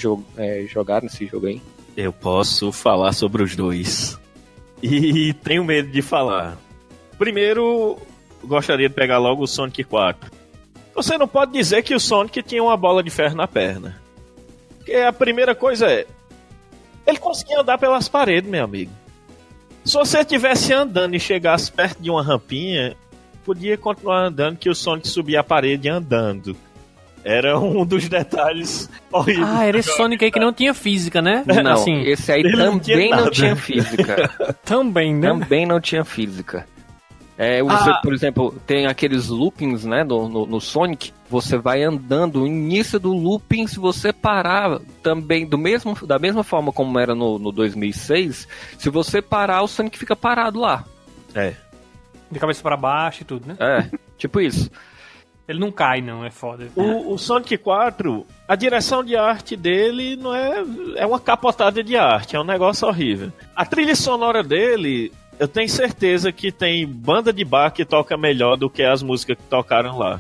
jogaram esse jogo aí? Eu posso falar sobre os 2. E tenho medo de falar. Primeiro, gostaria de pegar logo o Sonic 4. Você não pode dizer que o Sonic tinha uma bola de ferro na perna. Porque a primeira coisa ele conseguia andar pelas paredes, meu amigo. Se você estivesse andando e chegasse perto de uma rampinha, podia continuar andando, que o Sonic subia a parede andando. Era um dos detalhes horríveis. Era esse Sonic aí que não tinha física, né? Não, assim, esse aí também não tinha física. Também, né? Também não tinha física. Você, por exemplo, tem aqueles loopings, né, no Sonic. Você vai andando, o início do looping, se você parar também, da mesma forma como era no 2006, se você parar, o Sonic fica parado lá. De cabeça para baixo e tudo, né? Tipo isso. Ele não cai, não, é foda. O Sonic 4, a direção de arte dele não é uma capotada de arte, é um negócio horrível. A trilha sonora dele, eu tenho certeza que tem banda de bar que toca melhor do que as músicas que tocaram lá.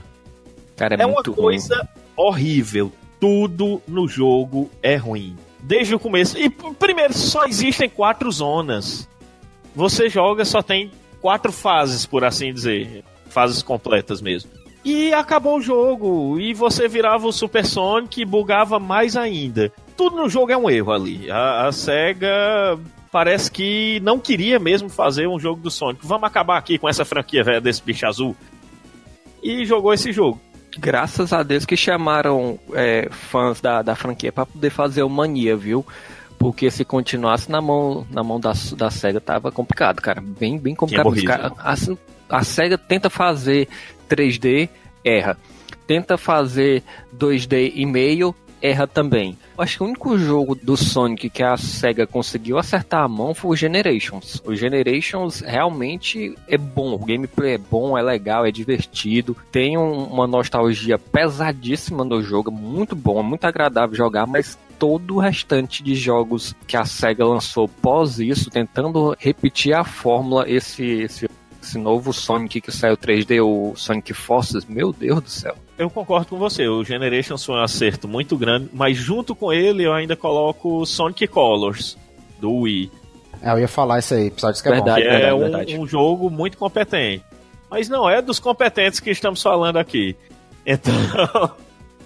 Cara, é muito uma coisa ruim. Horrível. Tudo no jogo é ruim. Desde o começo. E primeiro, só existem 4 zonas. Você joga, só tem 4 fases, por assim dizer. Fases completas mesmo. E acabou o jogo. E você virava o Super Sonic e bugava mais ainda. Tudo no jogo é um erro ali. A SEGA parece que não queria mesmo fazer um jogo do Sonic. Vamos acabar aqui com essa franquia velha desse bicho azul. E jogou esse jogo. Graças a Deus que chamaram fãs da franquia pra poder fazer o Mania, viu? Porque se continuasse na mão da SEGA tava complicado, cara. Bem complicado. A SEGA tenta fazer 3D, erra. Tenta fazer 2D e meio, erra também. Acho que o único jogo do Sonic que a SEGA conseguiu acertar a mão foi o Generations. O Generations realmente é bom, o gameplay é bom, é legal, é divertido, tem uma nostalgia pesadíssima no jogo, muito bom, é muito agradável jogar, mas todo o restante de jogos que a SEGA lançou pós isso, tentando repetir a fórmula, esse novo Sonic que saiu 3D, o Sonic Forces, meu Deus do céu. Eu concordo com você, o Generations foi um acerto muito grande, mas junto com ele eu ainda coloco o Sonic Colors, do Wii. Eu ia falar isso aí, episódio que é verdade, bom. Verdade. Um jogo muito competente. Mas não é dos competentes que estamos falando aqui. Então,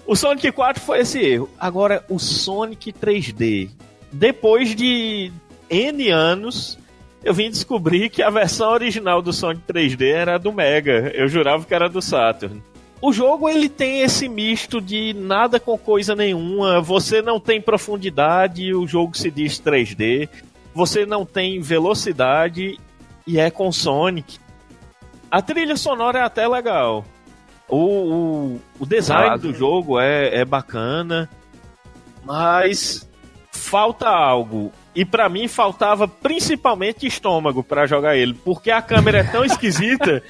o Sonic 4 foi esse erro. Agora, o Sonic 3D. Depois de N anos, eu vim descobrir que a versão original do Sonic 3D era do Mega. Eu jurava que era do Saturn. O jogo ele tem esse misto de nada com coisa nenhuma, você não tem profundidade, o jogo se diz 3D, você não tem velocidade e é com Sonic. A trilha sonora é até legal, o design do jogo é bacana, mas falta algo. E pra mim faltava principalmente estômago pra jogar ele, porque a câmera é tão esquisita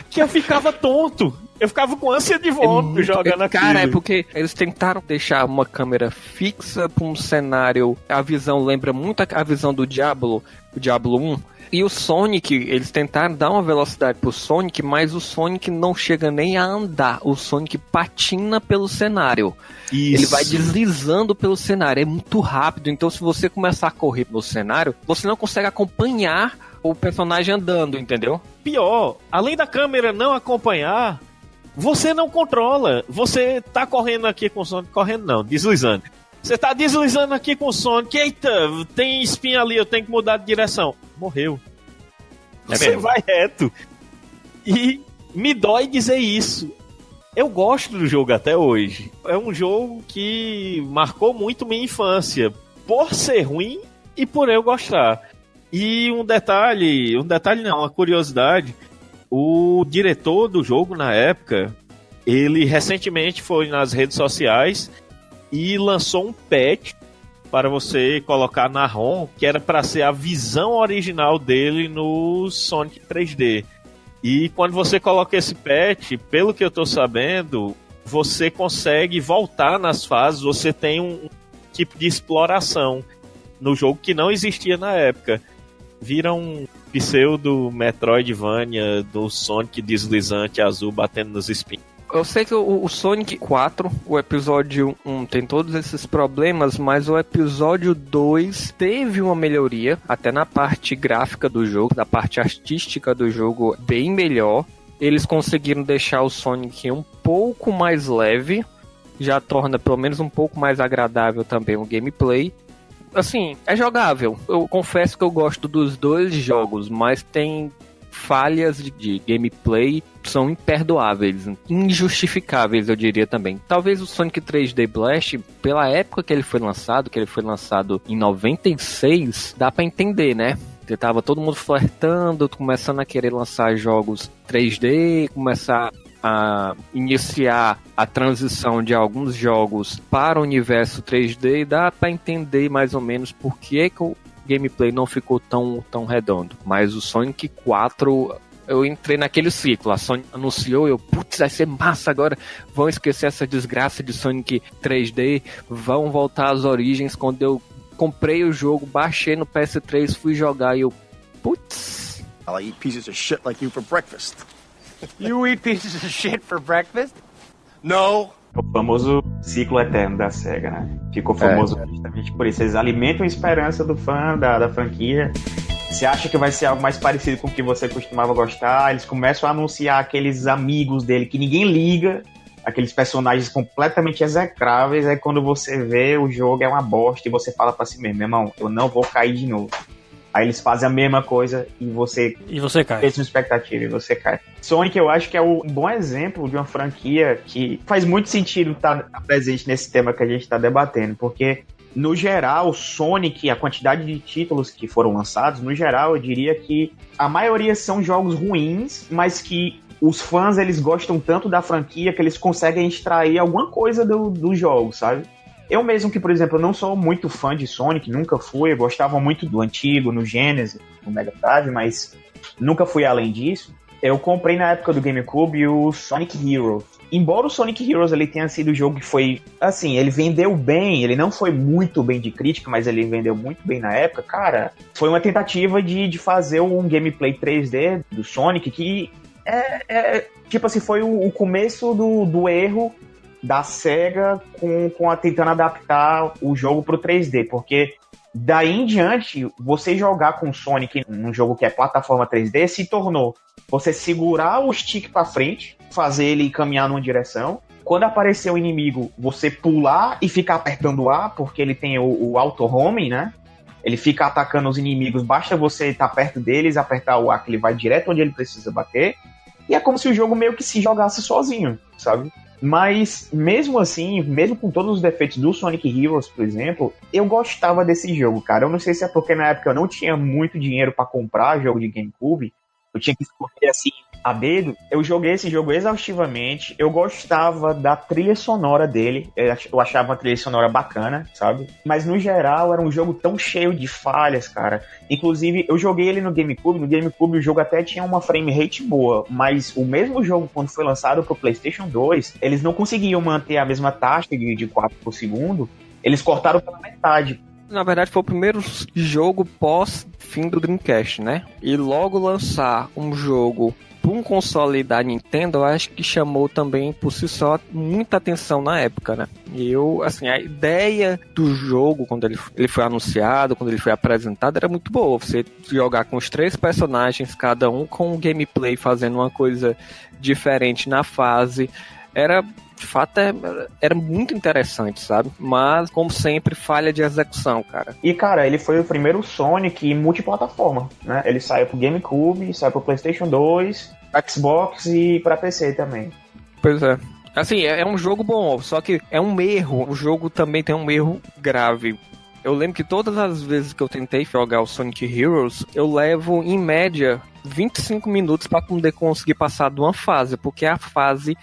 que eu ficava tonto. Eu ficava com ânsia de vômito jogando aquilo. Cara, é porque eles tentaram deixar uma câmera fixa pra um cenário. A visão lembra muito a visão do Diablo 1. E o Sonic, eles tentaram dar uma velocidade pro Sonic, mas o Sonic não chega nem a andar. O Sonic patina pelo cenário. Isso. Ele vai deslizando pelo cenário. É muito rápido. Então, se você começar a correr pelo cenário, você não consegue acompanhar o personagem andando, entendeu? Pior, além da câmera não acompanhar, você não controla. Você tá correndo aqui com o Sonic. Correndo não, deslizando. Você tá deslizando aqui com o Sonic. Eita, tem espinha ali, eu tenho que mudar de direção. Morreu. Você vai reto. E me dói dizer isso. Eu gosto do jogo até hoje. É um jogo que marcou muito minha infância. Por ser ruim e por eu gostar. E um detalhe não, uma curiosidade. O diretor do jogo na época, ele recentemente foi nas redes sociais e lançou um patch para você colocar na ROM, que era para ser a visão original dele no Sonic 3D. E quando você coloca esse patch, pelo que eu tô sabendo, você consegue voltar nas fases, você tem um tipo de exploração no jogo que não existia na época. Vira um pseudo Metroidvania do Sonic deslizante azul batendo nos espinhos. Eu sei que o Sonic 4, o episódio 1 tem todos esses problemas, mas o episódio 2 teve uma melhoria, até na parte gráfica do jogo, na parte artística do jogo, bem melhor. Eles conseguiram deixar o Sonic um pouco mais leve, já torna pelo menos um pouco mais agradável também o gameplay. Assim, é jogável. Eu confesso que eu gosto dos dois jogos, mas tem falhas de gameplay são imperdoáveis, injustificáveis, eu diria também. Talvez o Sonic 3D Blast, pela época que ele foi lançado em 96, dá pra entender, né? Tava todo mundo flertando, começando a querer lançar jogos 3D, começar a iniciar a transição de alguns jogos para o universo 3D, e dá pra entender mais ou menos por que o gameplay não ficou tão redondo. Mas o Sonic 4, eu entrei naquele ciclo. A Sony anunciou, putz, vai ser massa agora. Vão esquecer essa desgraça de Sonic 3D, vão voltar às origens. Quando eu comprei o jogo, baixei no PS3, fui jogar e eu, putz. I'll eat pieces of shit like you for breakfast. You eat pieces of shit for breakfast? No. O famoso ciclo eterno da SEGA, né? Ficou famoso justamente por isso. Eles alimentam a esperança do fã da franquia. Você acha que vai ser algo mais parecido com o que você costumava gostar? Eles começam a anunciar aqueles amigos dele que ninguém liga, aqueles personagens completamente execráveis. Aí quando você vê o jogo é uma bosta e você fala pra si mesmo, meu irmão, eu não vou cair de novo. Aí eles fazem a mesma coisa e você cai. Mesma expectativa e você cai. Sonic eu acho que é um bom exemplo de uma franquia que faz muito sentido estar presente nesse tema que a gente está debatendo, porque no geral, Sonic, a quantidade de títulos que foram lançados, no geral eu diria que a maioria são jogos ruins, mas que os fãs eles gostam tanto da franquia que eles conseguem extrair alguma coisa do jogo, sabe? Eu mesmo que, por exemplo, eu não sou muito fã de Sonic, nunca fui, eu gostava muito do antigo, no Genesis, no Mega Drive, mas nunca fui além disso. Eu comprei na época do GameCube o Sonic Heroes. Embora o Sonic Heroes ele tenha sido o jogo que foi, assim, ele vendeu bem, ele não foi muito bem de crítica, mas ele vendeu muito bem na época, cara, foi uma tentativa de fazer um gameplay 3D do Sonic que tipo assim, foi o começo do erro da SEGA tentando adaptar o jogo pro 3D, porque daí em diante, você jogar com Sonic num jogo que é plataforma 3D se tornou você segurar o stick pra frente, fazer ele caminhar numa direção, quando aparecer o inimigo, você pular e ficar apertando A, porque ele tem o auto-homing, né? Ele fica atacando os inimigos, basta você estar perto deles, apertar o A que ele vai direto onde ele precisa bater, e é como se o jogo meio que se jogasse sozinho, sabe? Mas, mesmo assim, mesmo com todos os defeitos do Sonic Heroes, por exemplo, eu gostava desse jogo, cara. Eu não sei se é porque na época eu não tinha muito dinheiro pra comprar jogo de GameCube, eu tinha que escolher assim, a dedo. Eu joguei esse jogo exaustivamente, eu gostava da trilha sonora dele, eu achava uma trilha sonora bacana, sabe? Mas, no geral, era um jogo tão cheio de falhas, cara. Inclusive, eu joguei ele no GameCube o jogo até tinha uma frame rate boa, mas o mesmo jogo, quando foi lançado pro PlayStation 2, eles não conseguiam manter a mesma taxa de 4 por segundo, eles cortaram pela metade. Na verdade, foi o primeiro jogo pós-fim do Dreamcast, né? E logo lançar um jogo para um console da Nintendo, eu acho que chamou também, por si só, muita atenção na época, né? E a ideia do jogo, quando ele foi anunciado, quando ele foi apresentado, era muito boa. Você jogar com os 3 personagens, cada um com um gameplay fazendo uma coisa diferente na fase. De fato, era muito interessante, sabe? Mas, como sempre, falha de execução, cara. E, cara, ele foi o primeiro Sonic multiplataforma, né? Ele saiu pro GameCube, saiu pro PlayStation 2, Xbox e pra PC também. Pois é. Assim, é um jogo bom, só que é um erro. O jogo também tem um erro grave. Eu lembro que todas as vezes que eu tentei jogar o Sonic Heroes, eu levo, em média, 25 minutos pra poder conseguir passar de uma fase, porque a fase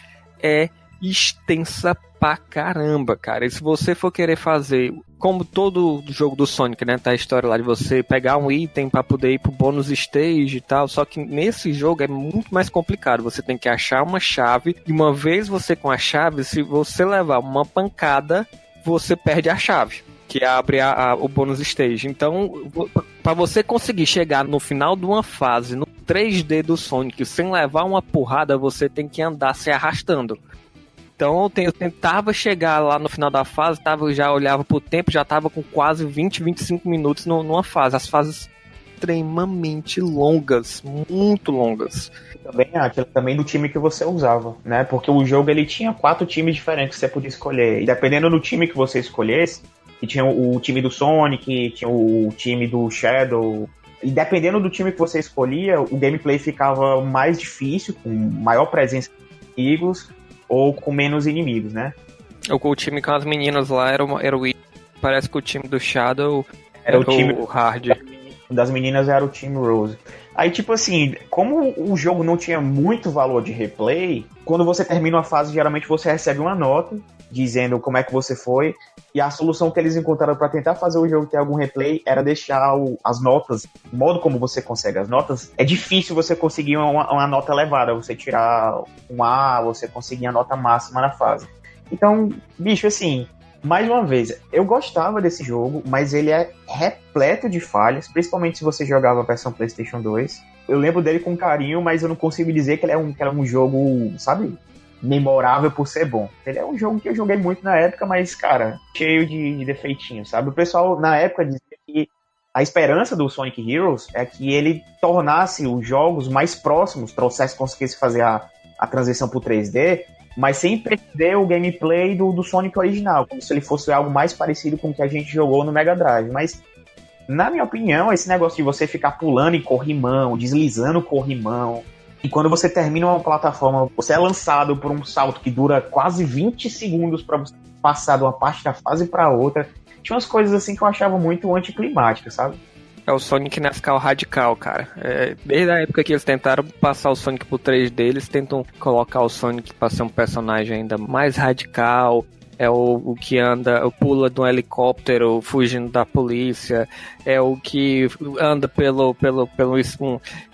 é extensa pra caramba, cara. E se você for querer fazer, como todo jogo do Sonic, né, tá a história lá de você pegar um item pra poder ir pro bônus stage e tal, só que nesse jogo é muito mais complicado. Você tem que achar uma chave, e uma vez você com a chave, se você levar uma pancada, você perde a chave, que abre o bônus stage. Então, pra você conseguir chegar no final de uma fase, no 3D do Sonic, sem levar uma porrada, você tem que andar se arrastando. Então eu tentava chegar lá no final da fase, já olhava pro tempo, já tava com quase 20, 25 minutos numa fase. As fases extremamente longas, muito longas. Também do time que você usava, né? Porque o jogo ele tinha 4 times diferentes que você podia escolher. E dependendo do time que você escolhesse, que tinha o time do Sonic, tinha o time do Shadow. E dependendo do time que você escolhia, o gameplay ficava mais difícil, com maior presença de inimigos, ou com menos inimigos, né? O time com as meninas lá era o parece que o time do Shadow era o time hard. Das meninas era o time Rose. Aí, tipo assim, como o jogo não tinha muito valor de replay, quando você termina uma fase, geralmente você recebe uma nota dizendo como é que você foi, e a solução que eles encontraram para tentar fazer o jogo ter algum replay era deixar as notas, o modo como você consegue as notas, é difícil você conseguir uma nota elevada, você tirar um A, você conseguir a nota máxima na fase. Então, bicho, assim, mais uma vez, eu gostava desse jogo, mas ele é repleto de falhas, principalmente se você jogava a versão PlayStation 2. Eu lembro dele com carinho, mas eu não consigo dizer que ele é um jogo, sabe, memorável por ser bom. Ele é um jogo que eu joguei muito na época, mas, cara, cheio de defeitinhos, sabe? O pessoal, na época, dizia que a esperança do Sonic Heroes é que ele tornasse os jogos mais próximos, conseguisse fazer a transição pro 3D, mas sem perder o gameplay do Sonic original, como se ele fosse algo mais parecido com o que a gente jogou no Mega Drive. Mas Na minha opinião, esse negócio de você ficar pulando em corrimão, deslizando corrimão, e quando você termina uma plataforma, você é lançado por um salto que dura quase 20 segundos pra você passar de uma parte da fase pra outra. Tinha umas coisas assim que eu achava muito anticlimáticas, sabe? É o Sonic Nescau radical, cara. Desde a época que eles tentaram passar o Sonic pro 3D, eles tentam colocar o Sonic pra ser um personagem ainda mais radical. É o que pula de um helicóptero fugindo da polícia. É o que anda pelo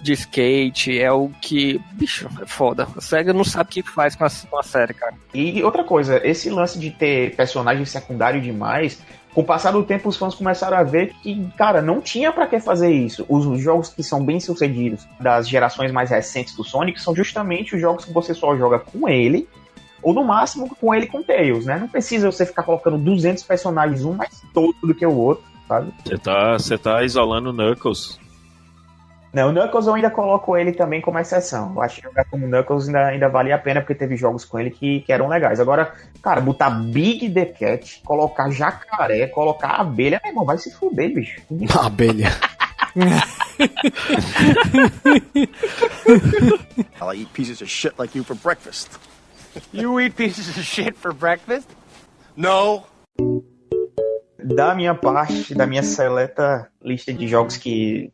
de skate. É o que... Bicho, é foda. A SEGA não sabe o que faz com a série, cara. E outra coisa, esse lance de ter personagem secundário demais... Com o passar do tempo, os fãs começaram a ver que, cara, não tinha pra que fazer isso. Os jogos que são bem sucedidos das gerações mais recentes do Sonic são justamente os jogos que você só joga com ele, ou no máximo com ele com Tails, né? Não precisa você ficar colocando 200 personagens, um mais todo do que o outro, sabe? Você tá isolando o Knuckles. Não, o Knuckles eu ainda coloco ele também como exceção. Eu acho que jogar como Knuckles ainda valia a pena, porque teve jogos com ele que eram legais. Agora, cara, botar Big the Cat, colocar jacaré, colocar abelha, meu irmão, vai se fuder, bicho. Abelha. I'll eat pieces of shit like you for breakfast. You eat pieces of shit for breakfast? No. Da minha parte, da minha seleta lista de jogos que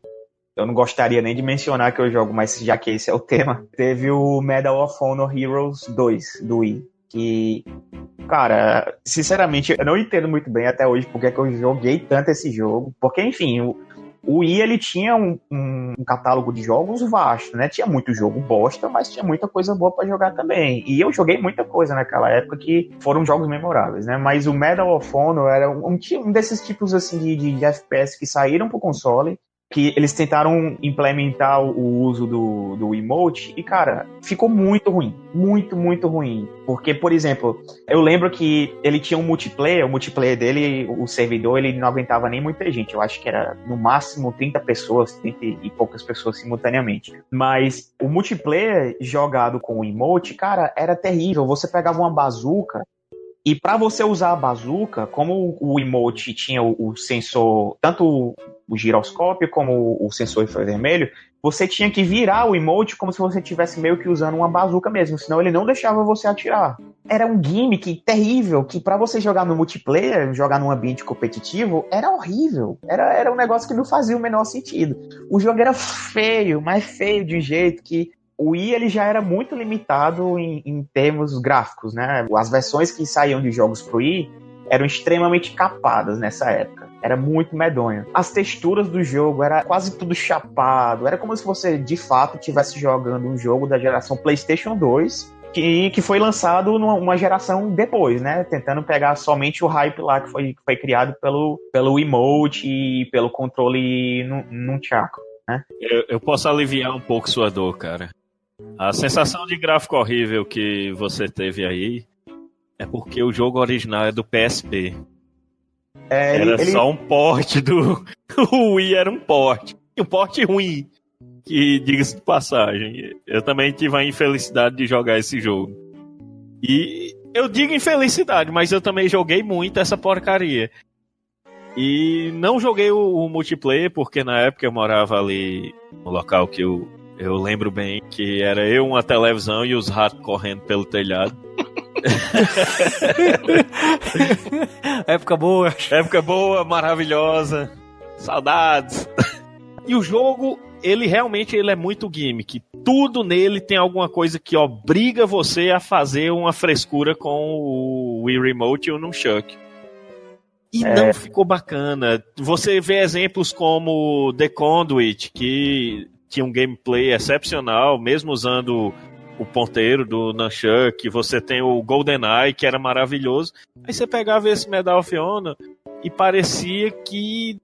eu não gostaria nem de mencionar que eu jogo, mas já que esse é o tema, teve o Medal of Honor Heroes 2 do Wii, que, cara, sinceramente, eu não entendo muito bem até hoje porque é que eu joguei tanto esse jogo, porque, enfim, o Wii, ele tinha um catálogo de jogos vasto, né? Tinha muito jogo bosta, mas tinha muita coisa boa pra jogar também. E eu joguei muita coisa naquela época que foram jogos memoráveis, né? Mas o Medal of Honor era um desses tipos, assim, de FPS que saíram pro console, que eles tentaram implementar o uso do emote e, cara, ficou muito ruim. Muito, muito ruim. Porque, por exemplo, eu lembro que ele tinha um multiplayer, o multiplayer dele, o servidor, ele não aguentava nem muita gente. Eu acho que era, no máximo, 30 pessoas, 30 e poucas pessoas simultaneamente. Mas o multiplayer jogado com o emote, cara, era terrível. Você pegava uma bazuca e pra você usar a bazuca, como o emote tinha o sensor, tanto o giroscópio como o sensor infravermelho, você tinha que virar o emote como se você estivesse meio que usando uma bazuca mesmo, senão ele não deixava você atirar. Era um gimmick terrível, que pra você jogar no multiplayer, jogar num ambiente competitivo, era horrível. Era um negócio que não fazia o menor sentido. O jogo era feio, mas feio de um jeito que o Wii, ele já era muito limitado em termos gráficos, né? As versões que saíam de jogos pro Wii eram extremamente capadas nessa época. Era muito medonho. As texturas do jogo era quase tudo chapado. Era como se você, de fato, estivesse jogando um jogo da geração PlayStation 2 que foi lançado numa geração depois, né? Tentando pegar somente o hype lá que foi criado pelo emote e pelo controle nunchaku, né? Eu posso aliviar um pouco sua dor, cara. A sensação de gráfico horrível que você teve aí é porque o jogo original é do PSP. Era só um port do... O Wii era um port. E um port ruim. Que, diga-se de passagem, eu também tive a infelicidade de jogar esse jogo. E eu digo infelicidade, mas eu também joguei muito essa porcaria. E não joguei o multiplayer, porque na época eu morava ali no local que eu lembro bem, que era eu, uma televisão e os ratos correndo pelo telhado. Época boa. Época boa, maravilhosa. Saudades. E o jogo, ele realmente é muito gimmick. Tudo nele tem alguma coisa que obriga você a fazer uma frescura com o Wii Remote e o Nunchuck. E não ficou bacana. Você vê exemplos como The Conduit, que tinha um gameplay excepcional, mesmo usando o ponteiro do Nunchuck. Você tem o GoldenEye, que era maravilhoso. Aí você pegava esse Medal of Honor e parecia que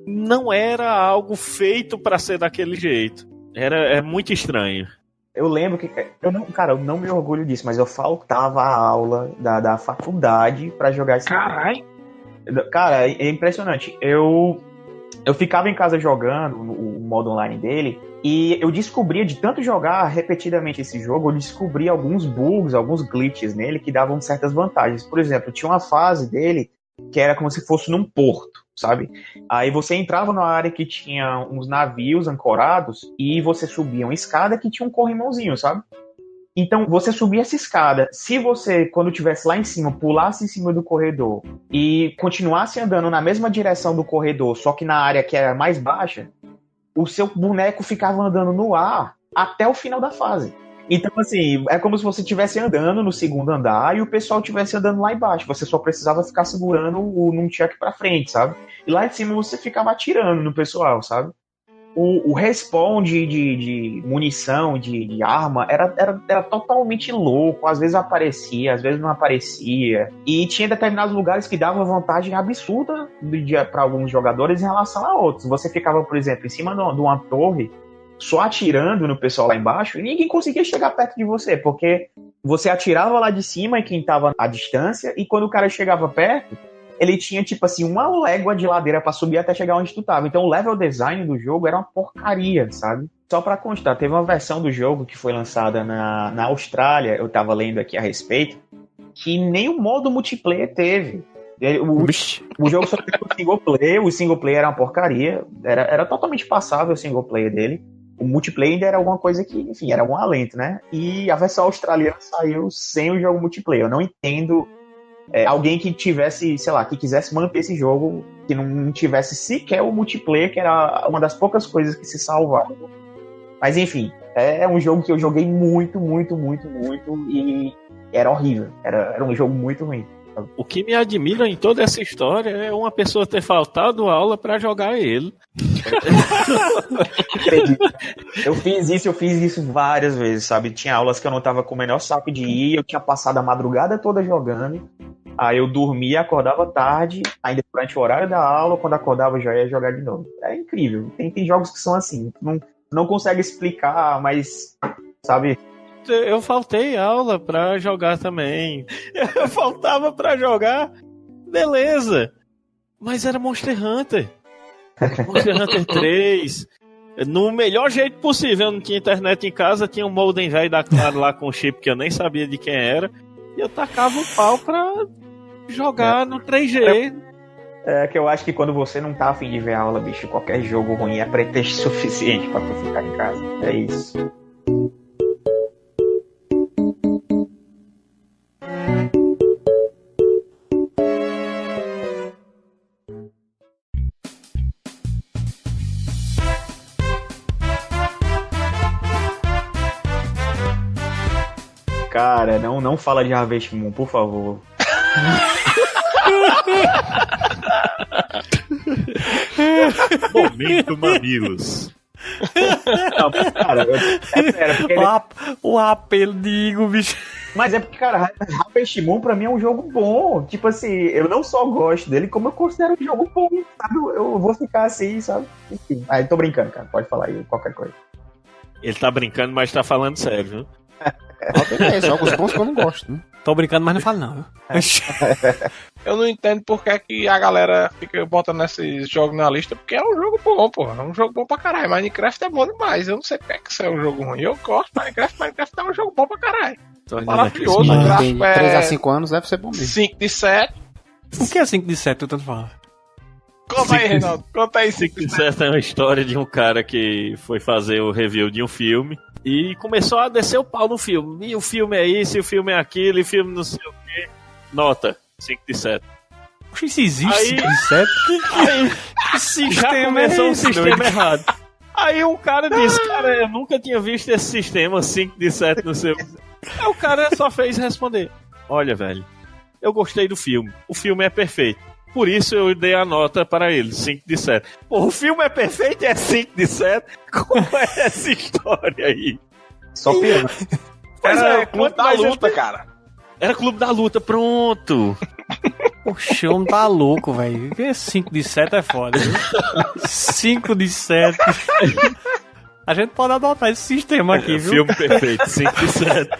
não era algo feito para ser daquele jeito. É muito estranho. Eu lembro que... eu não me orgulho disso, mas eu faltava a aula da faculdade pra jogar esse... Caralho! Cara, é impressionante. Eu ficava em casa jogando o modo online dele e eu descobria, de tanto jogar repetidamente esse jogo, eu descobri alguns bugs, alguns glitches nele que davam certas vantagens. Por exemplo, tinha uma fase dele que era como se fosse num porto, sabe? Aí você entrava numa área que tinha uns navios ancorados e você subia uma escada que tinha um corrimãozinho, sabe? Então, você subia essa escada. Se você, quando estivesse lá em cima, pulasse em cima do corredor e continuasse andando na mesma direção do corredor, só que na área que era mais baixa, o seu boneco ficava andando no ar até o final da fase. Então, assim, é como se você estivesse andando no segundo andar e o pessoal estivesse andando lá embaixo. Você só precisava ficar segurando num check pra frente, sabe? E lá em cima você ficava atirando no pessoal, sabe? O respawn de munição, de arma, era totalmente louco. Às vezes aparecia, às vezes não aparecia. E tinha determinados lugares que davam vantagem absurda para alguns jogadores em relação a outros. Você ficava, por exemplo, em cima de uma torre, só atirando no pessoal lá embaixo, e ninguém conseguia chegar perto de você, porque você atirava lá de cima em quem estava à distância, e quando o cara chegava perto, ele tinha, tipo assim, uma légua de ladeira pra subir até chegar onde tu tava. Então o level design do jogo era uma porcaria, sabe? Só pra constar, teve uma versão do jogo que foi lançada na Austrália, eu tava lendo aqui a respeito, que nem o modo multiplayer teve. O jogo só teve o single player era uma porcaria, era totalmente passável o single player dele. O multiplayer ainda era alguma coisa que, enfim, era um alento, né? E a versão australiana saiu sem o jogo multiplayer. Eu não entendo alguém que tivesse, sei lá, que quisesse manter esse jogo, que não tivesse sequer o multiplayer, que era uma das poucas coisas que se salvaram. Mas enfim, é um jogo que eu joguei muito, e era horrível. Era um jogo muito ruim. O que me admira em toda essa história é uma pessoa ter faltado aula pra jogar ele. Eu fiz isso várias vezes, sabe? Tinha aulas que eu não tava com o menor saco de ir, eu tinha passado a madrugada toda jogando, aí eu dormia, acordava tarde, ainda durante o horário da aula, quando acordava eu já ia jogar de novo. É incrível, tem jogos que são assim, não consegue explicar, mas, sabe... Eu faltei aula pra jogar também. Eu faltava pra jogar, beleza. Mas era Monster Hunter. Monster Hunter 3. No melhor jeito possível. Eu não tinha internet em casa, tinha um modem velho da Claro lá com chip que eu nem sabia de quem era. E eu tacava o pau pra jogar no 3G. É que eu acho que quando você não tá afim de ver a aula, bicho, qualquer jogo ruim é pretexto suficiente pra tu ficar em casa. É isso. Cara, não fala de Harvest Moon, por favor. Momento Mamilos. Não, cara, porque o apelo de Igor, bicho. Mas é porque, cara, Harvest Moon pra mim é um jogo bom. Tipo assim, eu não só gosto dele, como eu considero um jogo bom, sabe? Eu vou ficar assim, sabe? Enfim, aí tô brincando, cara. Pode falar aí qualquer coisa. Ele tá brincando, mas tá falando sério, viu? Jogos bons que eu não gosto, né? Tô brincando, mas não falo não. Eu não entendo por que a galera fica botando esses jogos na lista, porque é um jogo bom, pô. É um jogo bom pra caralho. Minecraft é bom demais. Eu não sei porque que isso é um jogo ruim. Eu gosto de Minecraft é um jogo bom pra caralho. Maravilhoso. O gráfico é 3 a 5 anos deve ser bom mesmo. 5 de 7. O que é 5 de 7, tu tanto fala? Conta aí, Reinaldo. Conta aí, 5 de 7 é uma história de um cara que foi fazer o review de um filme e começou a descer o pau no filme. E o filme é isso, e o filme é aquilo, e o filme não sei o quê. Nota, 5 de 7. Poxa, isso existe, 5 de 7? Aí já começou um sistema errado. Aí o cara disse, cara, eu nunca tinha visto esse sistema 5 de 7 no seu... Aí o cara só fez responder: olha, velho, eu gostei do filme. O filme é perfeito. Por isso eu dei a nota para ele, 5 de 7. Pô, o filme é perfeito e é 5 de 7? Como é essa história aí? Só pena. Era Clube da Luta, cara. Era Clube da Luta, pronto. Poxa, o homem tá louco, velho. 5 de 7 é foda, viu? 5 de 7. A gente pode adotar esse sistema aqui, viu? Filme perfeito, 5 de 7.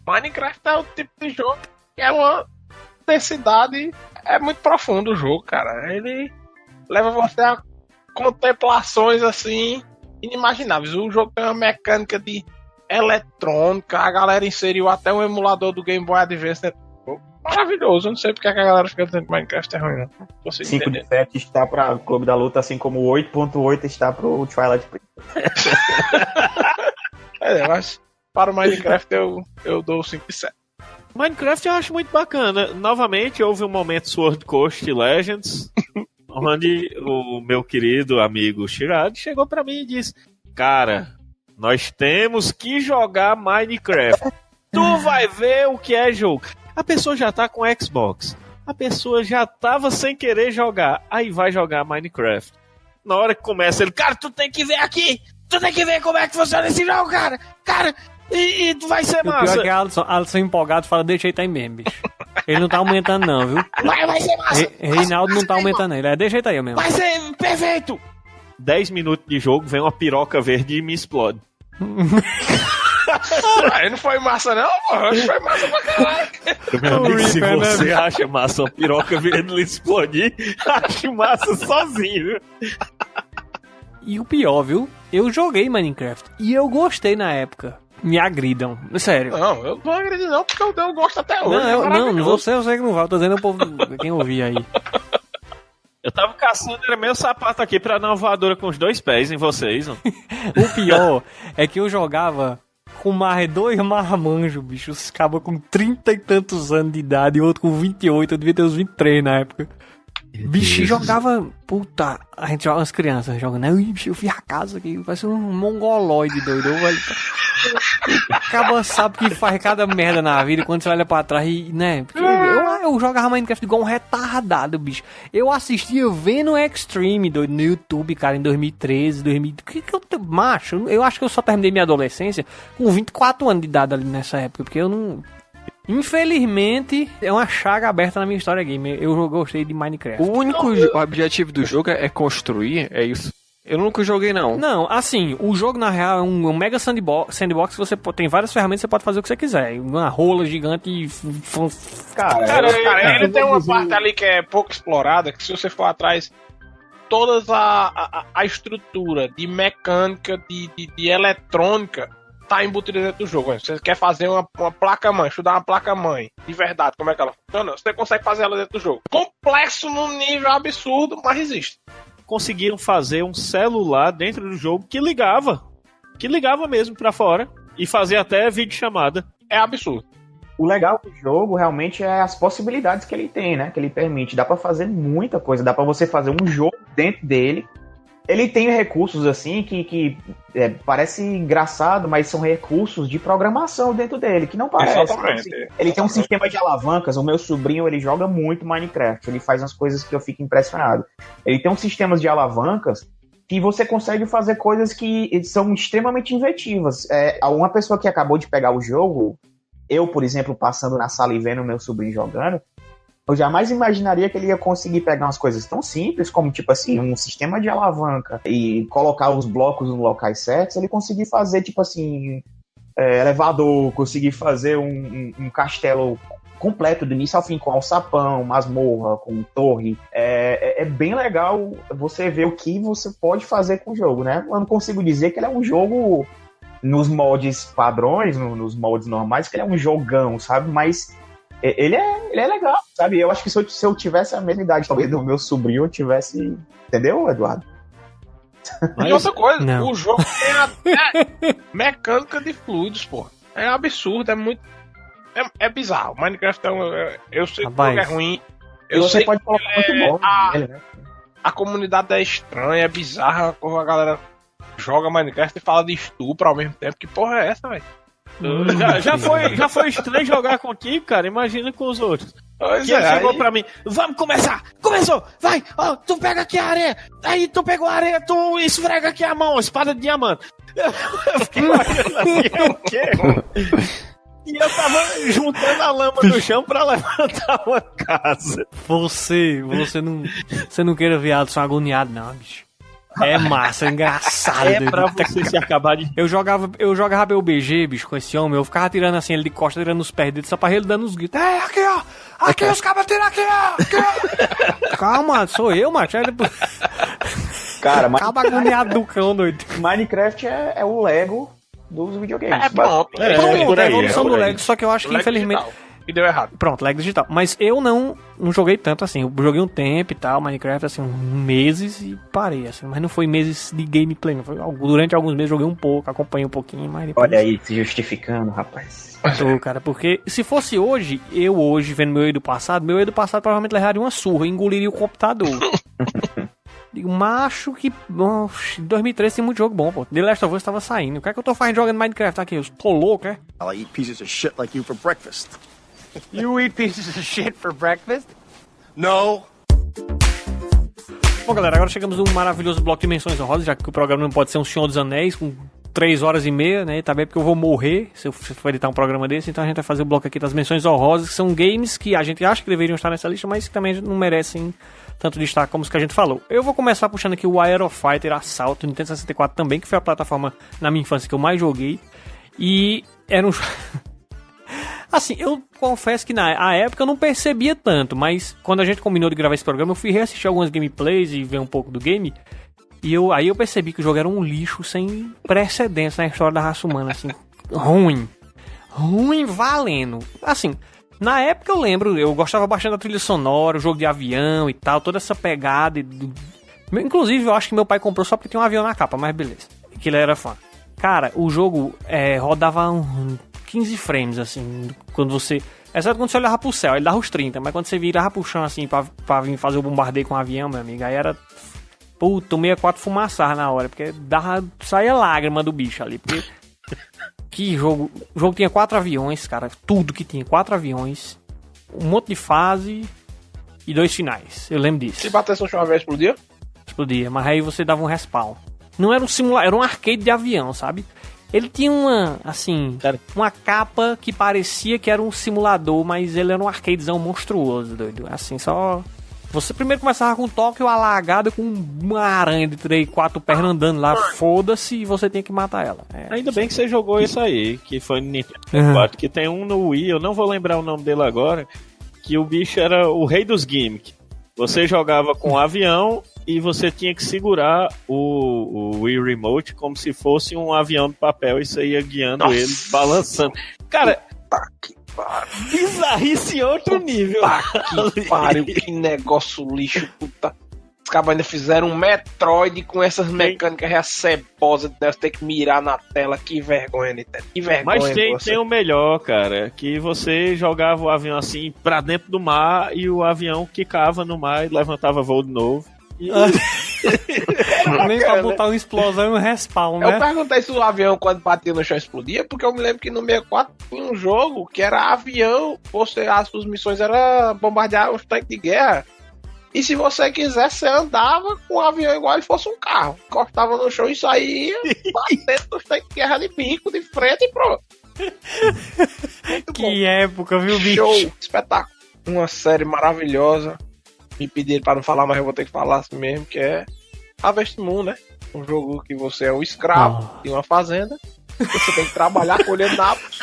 Minecraft é o tipo de jogo que é uma densidade, é muito profundo o jogo, cara. Ele leva você a contemplações assim inimagináveis. O jogo tem uma mecânica de eletrônica, a galera inseriu até um emulador do Game Boy Advance. maravilhoso. Eu não sei porque a galera fica dizendo que Minecraft é ruim, não. 5 de 7 está para o Clube da Luta, assim como 8.8 está para o Twilight Princess. Mas para o Minecraft eu dou 5 de 7. Minecraft eu acho muito bacana. Novamente houve um momento Sword Coast Legends, onde o meu querido amigo Shirad chegou pra mim e disse: cara, nós temos que jogar Minecraft. Tu vai ver o que é jogo. A pessoa já tá com Xbox. A pessoa já tava sem querer jogar. Aí vai jogar Minecraft. Na hora que começa ele, cara, tu tem que ver aqui. Tu tem que ver como é que funciona esse jogo, cara. Cara, e vai ser massa. O pior é que Alisson empolgado fala, deixa ele tá aí mesmo, bicho. Ele não tá aumentando não, viu? Vai ser massa. Reinaldo não tá aumentando ele. Deixa ele tá aí mesmo. Vai ser perfeito. 10 minutos de jogo, vem uma piroca verde e me explode. Aí não foi massa não, porra. Foi massa pra caralho. Meu amigo, se você acha massa uma piroca verde e explodir, acho massa sozinho. E o pior, viu? Eu joguei Minecraft e eu gostei na época. Me agridam, sério. Não, eu não agrido não, porque eu gosto até hoje. Não, você eu sei que não vai. Eu tô dizendo o povo, quem ouvir aí. Eu tava caçando, era meu sapato aqui pra dar uma voadora com os 2 pés em vocês. O pior é que eu jogava com dois marmanjos, bicho. Os cabos com 30 e tantos anos de idade e outro com 28, eu devia ter uns 23 na época. Bicho, jogava. Puta, a gente joga, as crianças jogando. Eu vi a casa aqui, parece um mongoloide doido. Acaba sabe que faz cada merda na vida quando você olha pra trás e, né? Eu jogava Minecraft igual um retardado, bicho. Eu assistia vendo Extreme doido no YouTube, cara, em 2013, 2000. Macho, eu acho que eu só terminei minha adolescência com 24 anos de idade ali nessa época, porque eu não. Infelizmente, é uma chaga aberta na minha história gamer. Eu gostei de Minecraft. O único objetivo do jogo é construir, é isso? Eu nunca joguei, não. Não, assim, o jogo, na real, é um mega sandbox que você tem várias ferramentas, você pode fazer o que você quiser. Uma rola gigante e... Cara, ele tem uma parte ali que é pouco explorada, que se você for atrás, toda a estrutura de mecânica, de eletrônica, tá embutida dentro do jogo. Você quer fazer uma placa-mãe, estudar uma placa-mãe de verdade, como é que ela funciona, você consegue fazer ela dentro do jogo. Complexo num nível absurdo, mas existe. Conseguiram fazer um celular dentro do jogo que ligava mesmo pra fora e fazia até videochamada. É absurdo. O legal do jogo realmente é as possibilidades que ele tem, né? Que ele permite. Dá pra fazer muita coisa, dá pra você fazer um jogo dentro dele. Ele tem recursos assim que parece engraçado, mas são recursos de programação dentro dele, que não parece. Exatamente. Ele tem um sistema de alavancas. O meu sobrinho, ele joga muito Minecraft. Ele faz umas coisas que eu fico impressionado. Ele tem uns sistemas de alavancas que você consegue fazer coisas que são extremamente inventivas. Uma pessoa que acabou de pegar o jogo, eu, por exemplo, passando na sala e vendo o meu sobrinho jogando, eu jamais imaginaria que ele ia conseguir pegar umas coisas tão simples como, tipo assim, um sistema de alavanca e colocar os blocos nos locais certos. Ele conseguir fazer, tipo assim, elevador, conseguir fazer um castelo completo do início ao fim, com alçapão, masmorra, com torre. É bem legal você ver o que você pode fazer com o jogo, né? Eu não consigo dizer que ele é um jogo nos moldes padrões, nos moldes normais, que ele é um jogão, sabe? Mas ele é legal, sabe? Eu acho que se eu tivesse a mesma idade, talvez, do meu sobrinho, eu tivesse... Entendeu, Eduardo? E outra coisa, o jogo tem até mecânica de fluidos, pô. É absurdo, é muito... É bizarro. Minecraft eu sei que o jogo é ruim. Você pode colocar muito bom nele, né? A comunidade é estranha, é bizarra. A galera joga Minecraft e fala de estupro ao mesmo tempo. Que porra é essa, velho? Já foi estranho jogar contigo, cara. Imagina com os outros. Ele chegou pra mim, vamos começar! Começou! Vai! Ó, tu pega aqui a areia! Aí tu pegou a areia, tu esfrega aqui a mão, espada de diamante. Eu fiquei olhando assim, o quê? E eu tava juntando a lama do chão pra levantar uma casa. Você não queira ver Alisson agoniado, não, bicho. É massa, é engraçado. É pra você se acabar de... Eu jogava PUBG, bicho, com esse homem. Eu ficava tirando assim, ele de costa, tirando os pés dele, só pra ele dando os gritos. Aqui, ó! Aqui, os cabos tiram aqui, ó! Aqui, ó! Calma, sou eu, macho. Cara, acaba agoniado do cão, doido. Minecraft é o Lego dos videogames. Pronto. É a evolução do Lego, só que eu acho que, infelizmente... e deu errado. Pronto, lag digital. Mas eu não joguei tanto assim. Eu joguei um tempo e tal, Minecraft, assim, meses e parei, assim. Mas não foi meses de gameplay, não. Foi, durante alguns meses joguei um pouco, acompanhei um pouquinho, mas depois... Olha aí, se justificando, rapaz. Tô, cara, porque se fosse hoje, vendo meu eu do passado provavelmente levaria uma surra e engoliria o computador. Digo, macho, que... Em 2013 tem muito jogo bom, pô. The Last of Us tava saindo. O que é que eu tô fazendo jogando Minecraft aqui? Eu tô louco, é? I'll eat pieces of shit like you for breakfast. You eat pieces of shit for breakfast? No. Bom, galera, agora chegamos num maravilhoso bloco de menções honrosas, já que o programa não pode ser um Senhor dos Anéis com 3 horas e meia, né? Também porque eu vou morrer se eu for editar um programa desse, então a gente vai fazer o bloco aqui das menções honrosas, que são games que a gente acha que deveriam estar nessa lista, mas que também não merecem tanto destaque como os que a gente falou. Eu vou começar puxando aqui o Aero Fighter Assault, Nintendo 64 também, que foi a plataforma na minha infância que eu mais joguei, e era um... Assim, eu confesso que na época eu não percebia tanto, mas quando a gente combinou de gravar esse programa, eu fui reassistir algumas gameplays e ver um pouco do game, e aí eu percebi que o jogo era um lixo sem precedentes na história da raça humana, assim, ruim valendo. Assim, na época eu lembro, eu gostava bastante da trilha sonora, o jogo de avião e tal, toda essa pegada. Inclusive, eu acho que meu pai comprou só porque tinha um avião na capa, mas beleza, que ele era fã. Cara, o jogo rodava 15 frames, assim, quando você... Exceto quando você olhava pro céu, ele dava os 30, mas quando você virava pro chão, assim, pra vir fazer o bombardeio com o avião, meu amigo, aí era... Puta, o 64 fumaçar na hora, porque saía lágrima do bicho ali, porque... Que jogo... O jogo tinha 4 aviões, cara, tudo que tinha, 4 aviões, um monte de fase e 2 finais, eu lembro disso. Se batesse no chão uma vez por dia? Explodia, mas aí você dava um respawn. Não era um simulador, era um arcade de avião, sabe? Ele tinha uma capa que parecia que era um simulador, mas ele era um arcadezão monstruoso, doido. Assim, só... Você primeiro começava com um Tóquio alagado com uma aranha de 3, 4 pernas andando lá, foda-se, e você tem que matar ela. Ainda bem que você jogou isso aí, que foi no Nintendo 64, que tem um no Wii, eu não vou lembrar o nome dele agora, que o bicho era o rei dos gimmicks. Você jogava com um avião e você tinha que segurar o Wii Remote como se fosse um avião de papel e você ia guiando ele, balançando. Cara, bizarrice em outro nível. Que pariu, que negócio lixo, puta. Os caras ainda fizeram um Metroid com essas mecânicas recebosas, deve ter que mirar na tela. Que vergonha, Nintendo. Que vergonha. Mas tem o melhor, cara, que você jogava o avião assim pra dentro do mar e o avião quicava no mar e levantava voo de novo. Nem pra botar uma explosão e um respawn, né? Eu perguntei se o avião quando batia no chão explodia, porque eu me lembro que no 64 tinha um jogo que era avião, as suas missões eram bombardear os tanques de guerra. E se você quisesse, você andava com o avião igual ele fosse um carro. Encostava no chão e saía batendo nos tanques de guerra de bico, de frente e pronto. Muito que bom. época, viu, bicho? Show, espetáculo. Uma série maravilhosa. Me pediram para não falar, mas eu vou ter que falar assim mesmo, que é Harvest Moon, né? Um jogo que você é um escravo de uma fazenda, você tem que trabalhar colhendo nabos.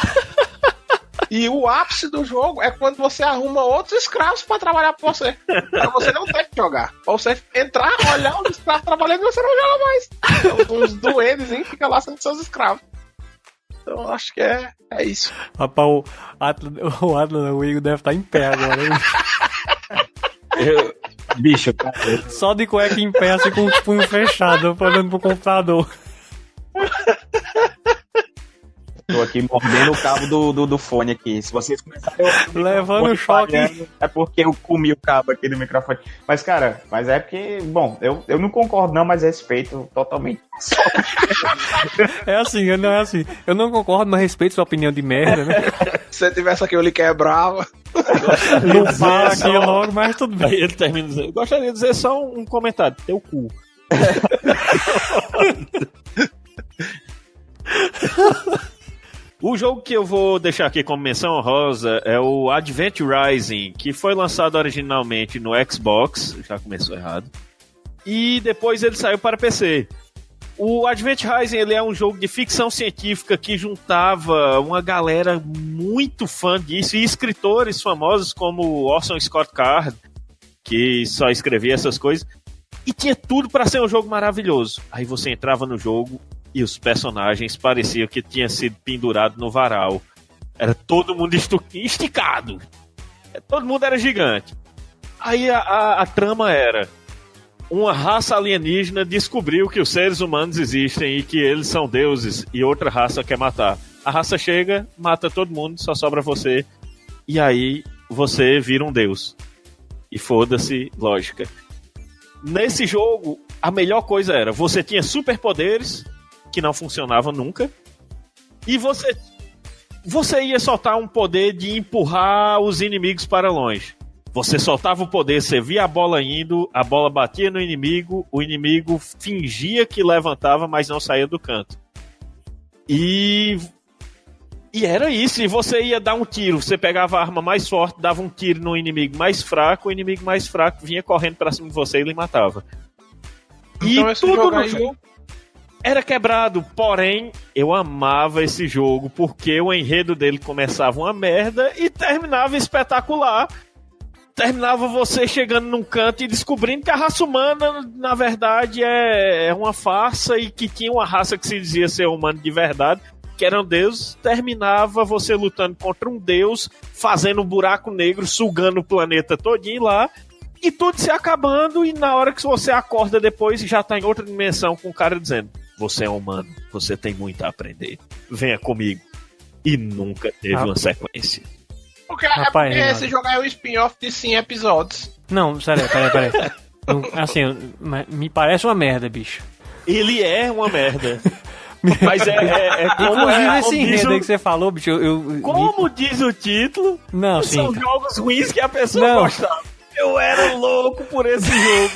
E o ápice do jogo é quando você arruma outros escravos para trabalhar pra você. Então você não tem que jogar. Pra você entrar, olhar os escravos trabalhando e você não joga mais. Então, uns duendes que ficam lá sendo seus escravos. Então acho que é isso. Rapaz, o Atlas, o Igor deve estar em pé agora, hein? Bicho, cara. Só de cueca em pé, assim, com os punhos fechados, olhando pro computador. Tô aqui mordendo o cabo do fone aqui. Se vocês começarem levando o choque, é porque eu comi o cabo aqui do microfone. Mas, cara, é porque, bom, eu não concordo não, mas respeito totalmente. É assim, não é assim. Eu não concordo, mas respeito sua opinião de merda, né? Se você tivesse aqui, eu lhe quebrava. Não fala aqui logo, mas tudo bem. Ele termina dizendo, eu gostaria de dizer só um comentário. Teu cu. O jogo que eu vou deixar aqui como menção honrosa é o Advent Rising, que foi lançado originalmente no Xbox, já começou errado, e depois ele saiu para PC. O Advent Rising ele é um jogo de ficção científica que juntava uma galera muito fã disso e escritores famosos como Orson Scott Card, que só escrevia essas coisas, e tinha tudo para ser um jogo maravilhoso. Aí você entrava no jogo e os personagens pareciam que tinham sido pendurados no varal. Era todo mundo esticado. Todo mundo era gigante. Aí a trama era: uma raça alienígena descobriu que os seres humanos existem e que eles são deuses e outra raça quer matar. A raça chega, mata todo mundo, só sobra você. E aí você vira um deus. E foda-se, lógica. Nesse jogo, a melhor coisa era: você tinha superpoderes que não funcionavam nunca. E você ia soltar um poder de empurrar os inimigos para longe. Você soltava o poder, você via a bola indo, a bola batia no inimigo, o inimigo fingia que levantava, mas não saía do canto. E era isso, e você ia dar um tiro, você pegava a arma mais forte, dava um tiro no inimigo mais fraco, o inimigo mais fraco vinha correndo pra cima de você e ele matava. Então, e tudo no jogo era quebrado, porém, eu amava esse jogo, porque o enredo dele começava uma merda e terminava espetacular. Terminava você chegando num canto e descobrindo que a raça humana, na verdade, é uma farsa e que tinha uma raça que se dizia ser humano de verdade, que eram deuses. Terminava você lutando contra um deus, fazendo um buraco negro, sugando o planeta todinho lá, e tudo se acabando, e na hora que você acorda depois, já tá em outra dimensão com o cara dizendo: você é humano, você tem muito a aprender, venha comigo. E nunca teve uma sequência. Porque esse jogo é um spin-off de 100 episódios. Não, sério, peraí. Assim, me parece uma merda, bicho. Ele é uma merda. Mas como inclusive esse enredo aí que você falou, bicho, diz o título, não, são jogos ruins que a pessoa gostava. Eu era louco por esse jogo.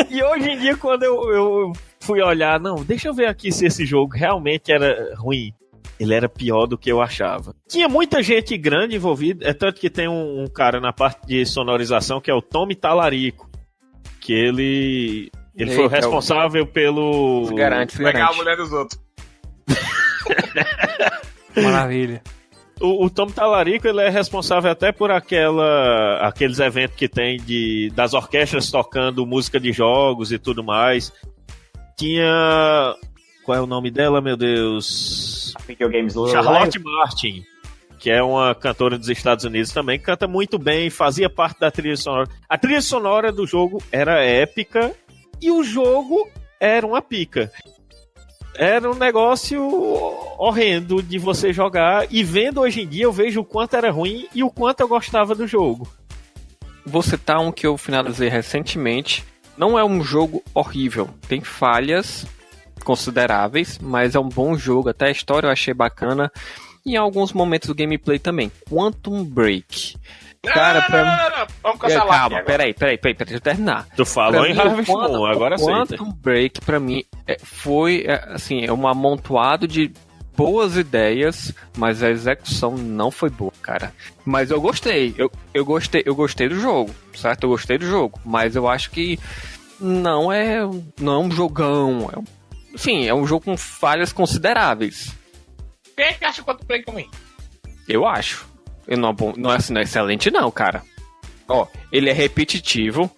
E hoje em dia, quando eu fui olhar, deixa eu ver aqui se esse jogo realmente era ruim. Ele era pior do que eu achava. Tinha muita gente grande envolvida, é tanto que tem um cara na parte de sonorização que é o Tommy Talarico, que ele foi o responsável pelo... Pegar a mulher dos outros. Maravilha. O Tommy Talarico, ele é responsável até por aqueles eventos que tem das orquestras tocando música de jogos e tudo mais. Tinha... Qual é o nome dela, meu Deus? Charlotte Martin, que é uma cantora dos Estados Unidos também, que canta muito bem, fazia parte da trilha sonora. A trilha sonora do jogo era épica e o jogo era uma pica. Era um negócio horrendo de você jogar, e vendo hoje em dia eu vejo o quanto era ruim e o quanto eu gostava do jogo. Vou citar um que eu finalizei recentemente. Não é um jogo horrível, tem falhas consideráveis, mas é um bom jogo, até a história eu achei bacana e em alguns momentos do gameplay também. Quantum Break. Cara, vamos cancelar. Calma, peraí, deixa eu terminar. Tu falou em Harvest Moon, agora aceita. Quantum Break, pra mim, foi um amontoado de boas ideias, mas a execução não foi boa, cara. Mas eu gostei, eu gostei do jogo, certo? Eu gostei do jogo, mas eu acho que não é um jogão, é um jogo com falhas consideráveis. Quem é que acha Quantum Break ruim? Eu acho. Não é excelente não, cara. Ó, ele é repetitivo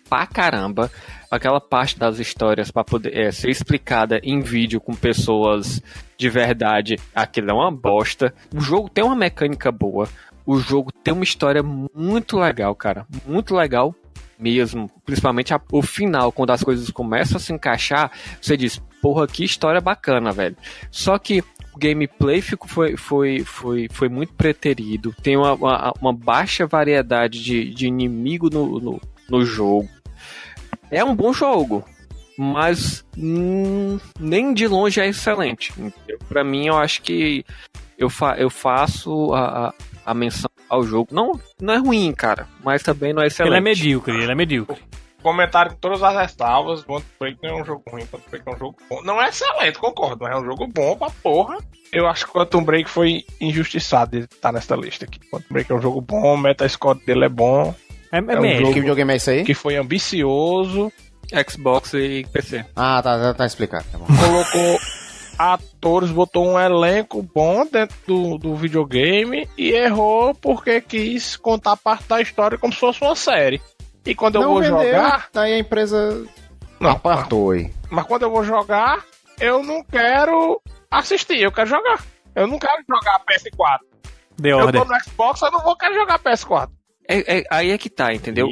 pra caramba. Aquela parte das histórias pra poder ser explicada em vídeo com pessoas de verdade, aquilo é uma bosta. O jogo tem uma mecânica boa. O jogo tem uma história muito legal, cara. Muito legal mesmo. Principalmente o final, quando as coisas começam a se encaixar, você diz, porra, que história bacana, velho. Só que o gameplay foi muito preterido. Tem uma baixa variedade de inimigo no jogo. É um bom jogo, mas nem de longe é excelente. Pra mim, eu acho que eu faço a menção ao jogo. Não é ruim, cara, mas também não é excelente. Ele é medíocre. Comentário com todas as ressalvas. Quantum Break não é um jogo ruim, Quantum Break é um jogo bom. Não é excelente, concordo, mas é um jogo bom pra porra. Eu acho que Quantum Break foi injustiçado de estar nessa lista aqui. Quantum Break é um jogo bom, o Metascore dele é bom. É um jogo, que videogame é esse aí? Que foi ambicioso. Xbox e PC. Ah, tá explicado. Tá bom. Colocou atores, botou um elenco bom dentro do videogame e errou porque quis contar parte da história como se fosse uma série. E quando eu vou jogar... Daí a empresa apartou aí. Mas quando eu vou jogar, eu não quero assistir, eu quero jogar. Eu não quero jogar PS4. Deu ordem. Eu tô no Xbox, eu não vou querer jogar PS4. Aí é que tá, entendeu?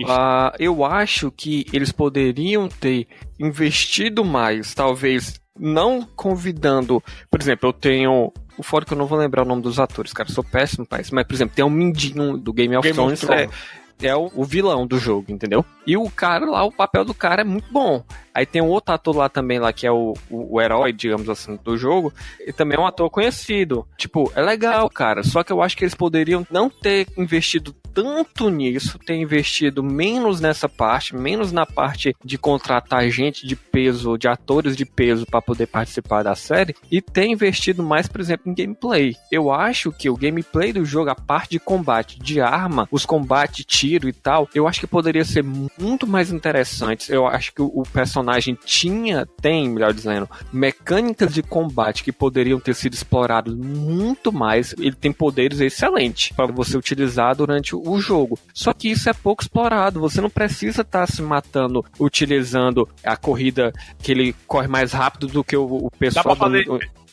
Eu acho que eles poderiam ter investido mais, talvez não convidando... Por exemplo, eu tenho... O fora que eu não vou lembrar o nome dos atores, cara, eu sou péssimo pra isso. Mas, por exemplo, tem um Mindinho do Game of Thrones, é o vilão do jogo, entendeu? E o cara lá, o papel do cara é muito bom. Aí tem um outro ator lá também, lá, que é o herói, digamos assim, do jogo. E também é um ator conhecido. Tipo, é legal, cara. Só que eu acho que eles poderiam não ter investido tanto nisso, ter investido menos nessa parte, menos na parte de contratar gente de peso, de atores de peso para poder participar da série, e ter investido mais, por exemplo, em gameplay. Eu acho que o gameplay do jogo, a parte de combate de arma, os combates, tiro e tal, eu acho que poderia ser muito mais interessante. Eu acho que o personagem tem, melhor dizendo, mecânicas de combate que poderiam ter sido exploradas muito mais. Ele tem poderes excelentes para você utilizar durante o jogo. Só que isso é pouco explorado. Você não precisa estar se matando utilizando a corrida que ele corre mais rápido do que o pessoal.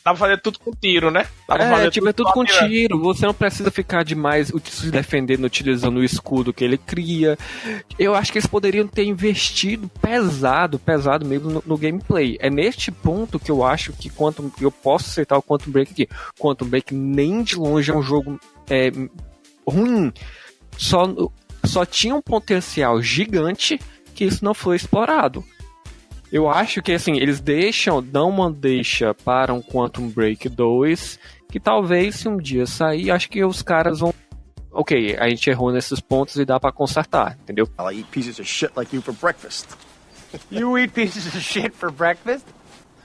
Dá pra fazer tudo com tiro, né? É tudo com tiro. Você não precisa ficar demais se defendendo utilizando o escudo que ele cria. Eu acho que eles poderiam ter investido pesado mesmo no gameplay. É neste ponto que eu acho que eu posso aceitar o Quantum Break aqui. Quantum Break nem de longe é um jogo ruim. Só tinha um potencial gigante que isso não foi explorado. Eu acho que assim, eles dão uma deixa para um Quantum Break 2, que talvez se um dia sair, acho que os caras vão... Ok, a gente errou nesses pontos e dá pra consertar, entendeu? I'll eat pieces of shit like you for breakfast. You eat pieces of shit for breakfast?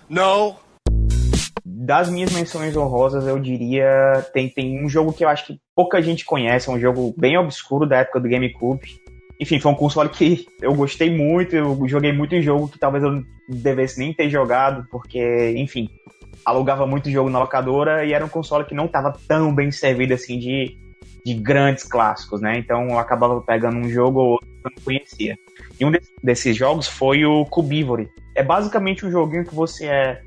No. Das minhas menções honrosas, eu diria... Tem um jogo que eu acho que pouca gente conhece, é um jogo bem obscuro da época do GameCube. Enfim, foi um console que eu gostei muito, eu joguei muito em jogo que talvez eu não devesse nem ter jogado, porque, enfim, alugava muito jogo na locadora e era um console que não estava tão bem servido assim de grandes clássicos, né? Então eu acabava pegando um jogo ou outro que eu não conhecia. E um desses jogos foi o Cubivory. É basicamente um joguinho que você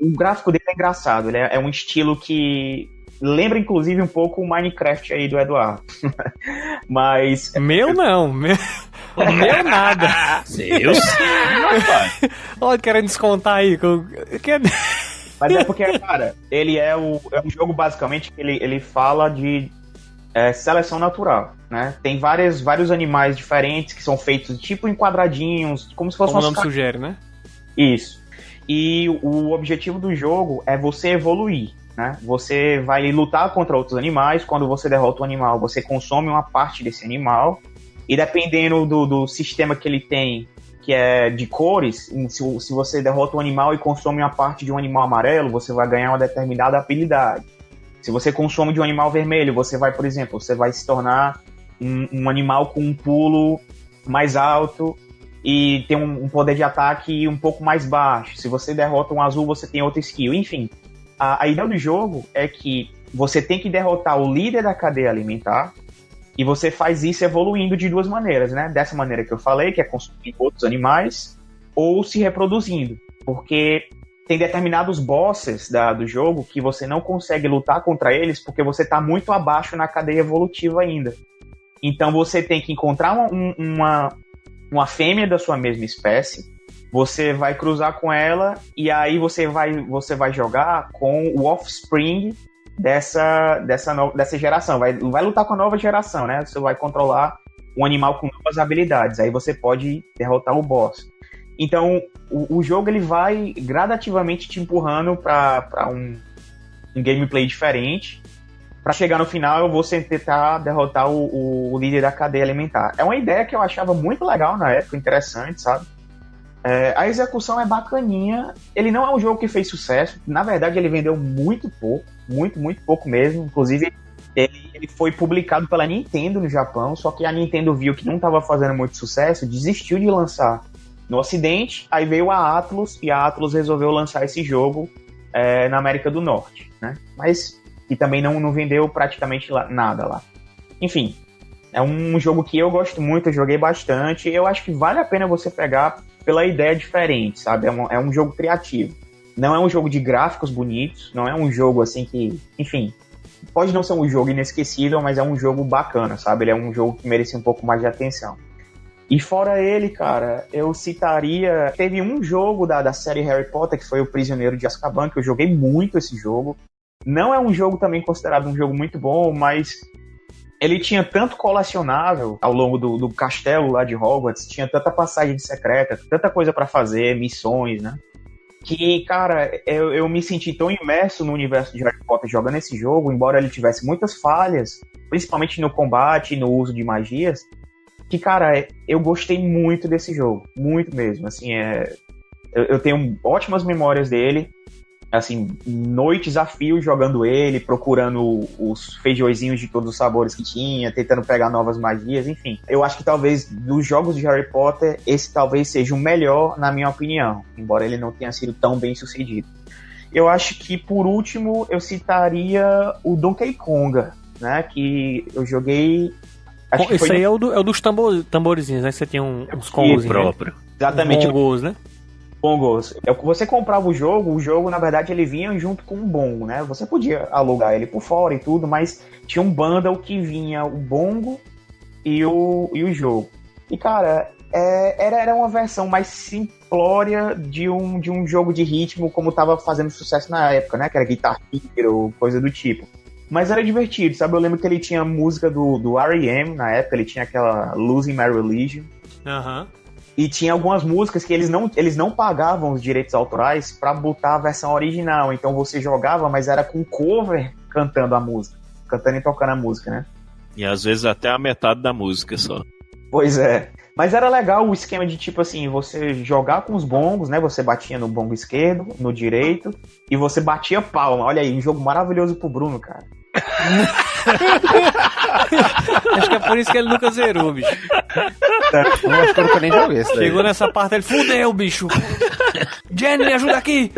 o gráfico dele é engraçado, ele é um estilo que... Lembra, inclusive, um pouco o Minecraft aí do Eduardo. Mas... Meu nada. Eu sim, rapaz. Olha, querendo descontar aí. Mas é porque, cara, ele é um jogo, basicamente, que ele fala de seleção natural, né? Tem vários animais diferentes que são feitos, tipo, em quadradinhos, como se fosse como o nome sugere, né? Isso. E o objetivo do jogo é você evoluir. Né? Você vai lutar contra outros animais. Quando você derrota um animal, você consome uma parte desse animal. E dependendo do sistema que ele tem, que é de cores, se você derrota um animal e consome uma parte de um animal amarelo, você vai ganhar uma determinada habilidade. Se você consome de um animal vermelho, você vai, por exemplo, você vai se tornar um animal com um pulo mais alto e tem um poder de ataque um pouco mais baixo. Se você derrota um azul, você tem outra skill. Enfim, a ideia do jogo é que você tem que derrotar o líder da cadeia alimentar e você faz isso evoluindo de duas maneiras, né? Dessa maneira que eu falei, que é consumindo outros animais, ou se reproduzindo. Porque tem determinados bosses do jogo que você não consegue lutar contra eles porque você está muito abaixo na cadeia evolutiva ainda. Então você tem que encontrar uma fêmea da sua mesma espécie, você vai cruzar com ela e aí você vai jogar com o offspring dessa geração. Vai lutar com a nova geração, né? Você vai controlar um animal com novas habilidades. Aí você pode derrotar o boss. Então, o jogo ele vai gradativamente te empurrando para um gameplay diferente. Para chegar no final, você tentar derrotar o líder da cadeia alimentar. É uma ideia que eu achava muito legal na época, interessante, sabe? A execução é bacaninha. Ele não é um jogo que fez sucesso. Na verdade, ele vendeu muito pouco. Muito, muito pouco mesmo. Inclusive, ele foi publicado pela Nintendo no Japão. Só que a Nintendo viu que não estava fazendo muito sucesso, desistiu de lançar no Ocidente. Aí veio a Atlus, e a Atlus resolveu lançar esse jogo na América do Norte, né? Mas que também não vendeu praticamente nada lá. Enfim, é um jogo que eu gosto muito, eu joguei bastante. Eu acho que vale a pena você pegar pela ideia diferente, sabe? É um jogo criativo. Não é um jogo de gráficos bonitos, não é um jogo assim que, enfim, pode não ser um jogo inesquecível, mas é um jogo bacana, sabe? Ele é um jogo que merecia um pouco mais de atenção. E fora ele, cara, eu citaria... Teve um jogo da série Harry Potter, que foi o Prisioneiro de Azkaban, que eu joguei muito esse jogo. Não é um jogo também considerado um jogo muito bom, mas ele tinha tanto colecionável ao longo do castelo lá de Hogwarts, tinha tanta passagem secreta, tanta coisa pra fazer, missões, né? Que, cara, eu me senti tão imerso no universo de Harry Potter jogando esse jogo, embora ele tivesse muitas falhas, principalmente no combate e no uso de magias, que, cara, eu gostei muito desse jogo, muito mesmo, assim, eu tenho ótimas memórias dele, assim, noites a fio jogando ele, procurando os feijõezinhos de todos os sabores que tinha, tentando pegar novas magias, enfim. Eu acho que talvez dos jogos de Harry Potter, esse talvez seja o melhor, na minha opinião, embora ele não tenha sido tão bem sucedido. Eu acho que, por último, eu citaria o Donkey Konga, né, que eu joguei... Esse aí é o dos tamborizinhos, né? Você tinha uns congos próprio. Exatamente. Bongos, né? Bongos. Você comprava o jogo, na verdade, ele vinha junto com um bongo, né? Você podia alugar ele por fora e tudo, mas tinha um bundle que vinha o bongo e o jogo. E, cara, era uma versão mais simplória de um jogo de ritmo como tava fazendo sucesso na época, né? Que era Guitar Hero, coisa do tipo. Mas era divertido, sabe? Eu lembro que ele tinha música do R.E.M. na época, ele tinha aquela Losing My Religion. Aham. E tinha algumas músicas que eles não pagavam os direitos autorais pra botar a versão original. Então você jogava, mas era com cover cantando a música. Cantando e tocando a música, né? E às vezes até a metade da música só. Pois é. Mas era legal o esquema de, tipo assim, você jogar com os bongos, né? Você batia no bongo esquerdo, no direito, e você batia palma. Olha aí, um jogo maravilhoso pro Bruno, cara. Acho que é por isso que ele nunca zerou, bicho. Eu acho que eu nunca nem joguei esse daí. Chegou nessa parte, ele fudeu, bicho. Jenny, me ajuda aqui.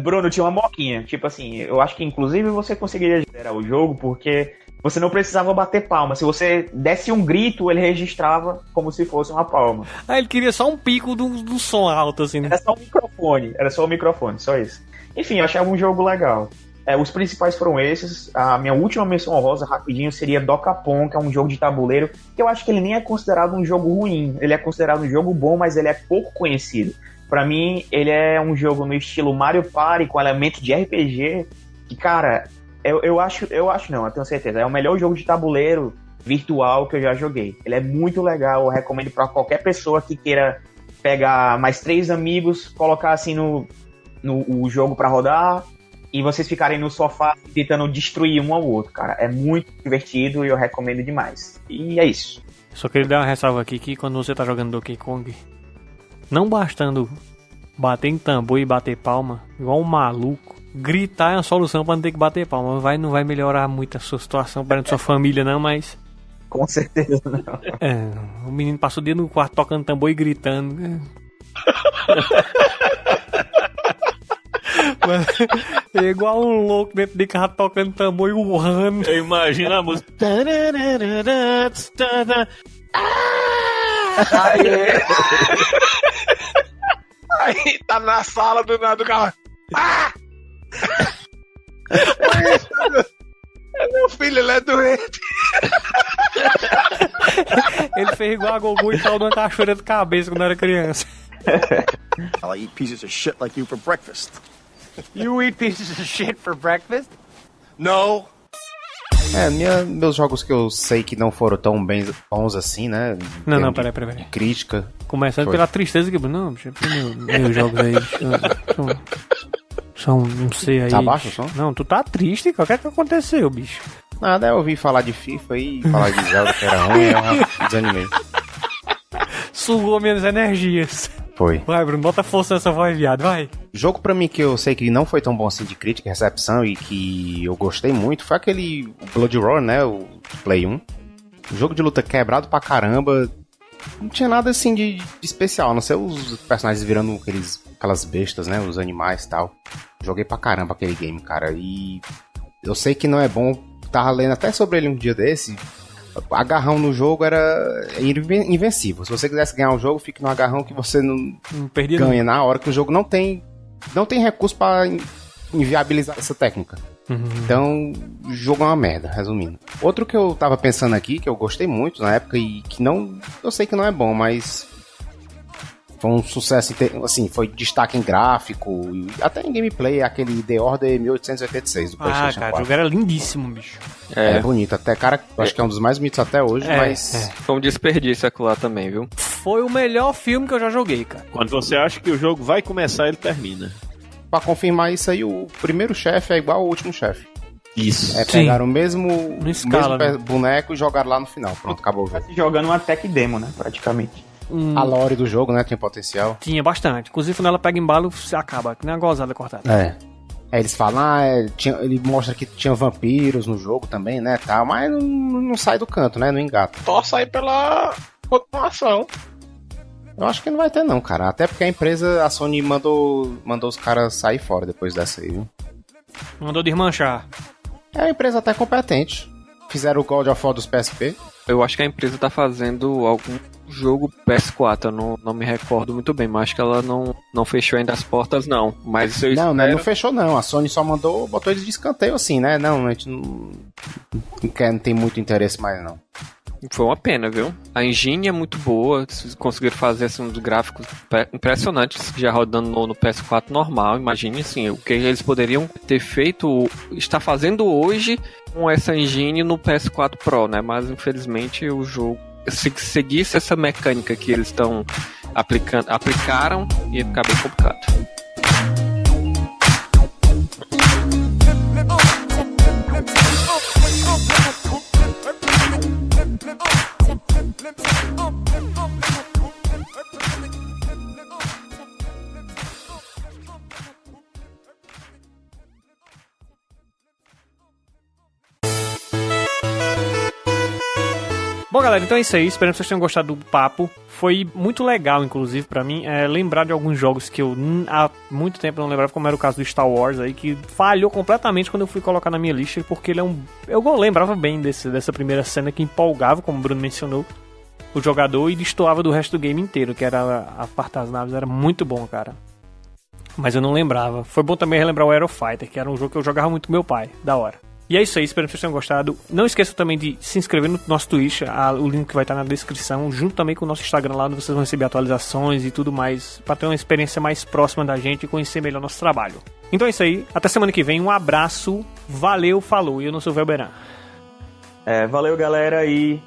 Bruno, tinha uma moquinha. Tipo assim, eu acho que inclusive você conseguiria zerar o jogo porque você não precisava bater palma. Se você desse um grito, ele registrava como se fosse uma palma. Ah, ele queria só um pico do som alto, assim, né? Era só o microfone, só isso. Enfim, eu achava um jogo legal. Os principais foram esses. A minha última menção honrosa, rapidinho, seria Dokapon, que é um jogo de tabuleiro, que eu acho que ele nem é considerado um jogo ruim. Ele é considerado um jogo bom, mas ele é pouco conhecido. Pra mim, ele é um jogo no estilo Mario Party, com elemento de RPG, que, cara, eu tenho certeza, é o melhor jogo de tabuleiro virtual que eu já joguei. Ele é muito legal, eu recomendo pra qualquer pessoa que queira pegar mais 3 amigos, colocar assim no jogo pra rodar, e vocês ficarem no sofá tentando destruir um ao outro, cara. É muito divertido e eu recomendo demais. E é isso. Só queria dar uma ressalva aqui que quando você tá jogando Donkey Kong, não bastando bater em tambor e bater palma, igual um maluco, gritar é uma solução pra não ter que bater palma. Não vai melhorar muito a sua situação perante sua família, não, mas... Com certeza não. O menino passa o dia no quarto tocando tambor e gritando. É igual um louco dentro de casa tocando tambor e urrando. Eu imagino a música. Aí tá na sala do nada do carro. É meu filho, ele é doente. Ele fez igual a Gogu e tal de uma cachoeira de cabeça quando era criança. I'll eat pieces of shit like you for breakfast. You eat pieces of shit for breakfast? No. Meus jogos que eu sei que não foram tão bons assim, né? Não, peraí. Crítica. Começando pela tristeza que... Não, bicho, meus jogos aí, bicho. Não sei aí. Tá baixo o som? Não, tu tá triste, cara. O que é que aconteceu, bicho? Nada, eu ouvi falar de FIFA e falar de Zelda que era ruim, eu desanimei. Sugou minhas energias. Foi. Vai, Bruno, bota força nessa voz, viado, vai. Jogo pra mim que eu sei que não foi tão bom assim de crítica e recepção e que eu gostei muito foi aquele Blood Roar, né, o Play 1. Um jogo de luta quebrado pra caramba. Não tinha nada assim de especial, a não ser os personagens virando aquelas bestas, né, os animais e tal. Joguei pra caramba aquele game, cara, e eu sei que não é bom. Tava lendo até sobre ele um dia desse. Agarrão no jogo era invencível. Se você quisesse ganhar o jogo, fique no agarrão que você não perdia ganha na hora, que o jogo não tem não tem recurso pra inviabilizar essa técnica. Então, o jogo é uma merda, resumindo. Outro que eu tava pensando aqui, que eu gostei muito na época e que não... Eu sei que não é bom, mas... Foi um sucesso, assim, foi destaque em gráfico, e até em gameplay, aquele The Order 1886 do PlayStation 4. O jogo era lindíssimo, bicho. É bonito, até, cara, acho que é um dos mais bonitos até hoje, mas... Foi um desperdício aquilo lá também, viu? Foi o melhor filme que eu já joguei, cara. Quando você acha que o jogo vai começar, ele termina. Pra confirmar isso aí, o primeiro chefe é igual ao último chefe. Isso. Pegaram o mesmo escala, né? boneco e jogaram lá no final. Pronto, acabou o jogo. Jogando uma tech demo, né, praticamente. A lore do jogo, né, tinha potencial. Tinha bastante. Inclusive, quando ela pega embalo, se acaba. Que nem a gozada cortada. Aí eles falam, ele mostra que tinha vampiros no jogo também, né, tal, mas não sai do canto, né, não engata. Torce aí pela continuação. Eu acho que não vai ter não, cara. Até porque a Sony mandou os caras sair fora depois dessa aí, viu? Mandou desmanchar. É uma empresa até competente. Fizeram o God of War dos PSP. Eu acho que a empresa tá fazendo algum jogo PS4, eu não me recordo muito bem, mas acho que ela não fechou ainda as portas, não. Mas eu espero... Não fechou não. A Sony só botou eles de escanteio assim, né? Não, a gente não tem muito interesse mais, não. Foi uma pena, viu? A engine é muito boa, conseguiram fazer assim, uns gráficos impressionantes, já rodando no PS4 normal. Imagine assim, o que eles poderiam ter feito, está fazendo hoje com essa engine no PS4 Pro, né? Mas infelizmente o jogo, se seguisse essa mecânica que eles estão aplicaram, ia ficar bem complicado. Bom, galera, então é isso aí. Espero que vocês tenham gostado do papo. Foi muito legal, inclusive, pra mim, lembrar de alguns jogos que eu há muito tempo não lembrava, como era o caso do Star Wars aí, que falhou completamente quando eu fui colocar na minha lista, porque ele é eu lembrava bem dessa primeira cena que empolgava, como o Bruno mencionou, o jogador e destoava do resto do game inteiro, que era a parte das naves. Era muito bom, cara. Mas eu não lembrava. Foi bom também relembrar o Aero Fighter, que era um jogo que eu jogava muito com meu pai. Da hora. E é isso aí, espero que vocês tenham gostado. Não esqueça também de se inscrever no nosso Twitch, o link vai estar na descrição, junto também com o nosso Instagram lá, onde vocês vão receber atualizações e tudo mais, para ter uma experiência mais próxima da gente e conhecer melhor nosso trabalho. Então é isso aí, até semana que vem, um abraço, valeu, falou, e eu não sou o Velberan. Valeu, galera, e...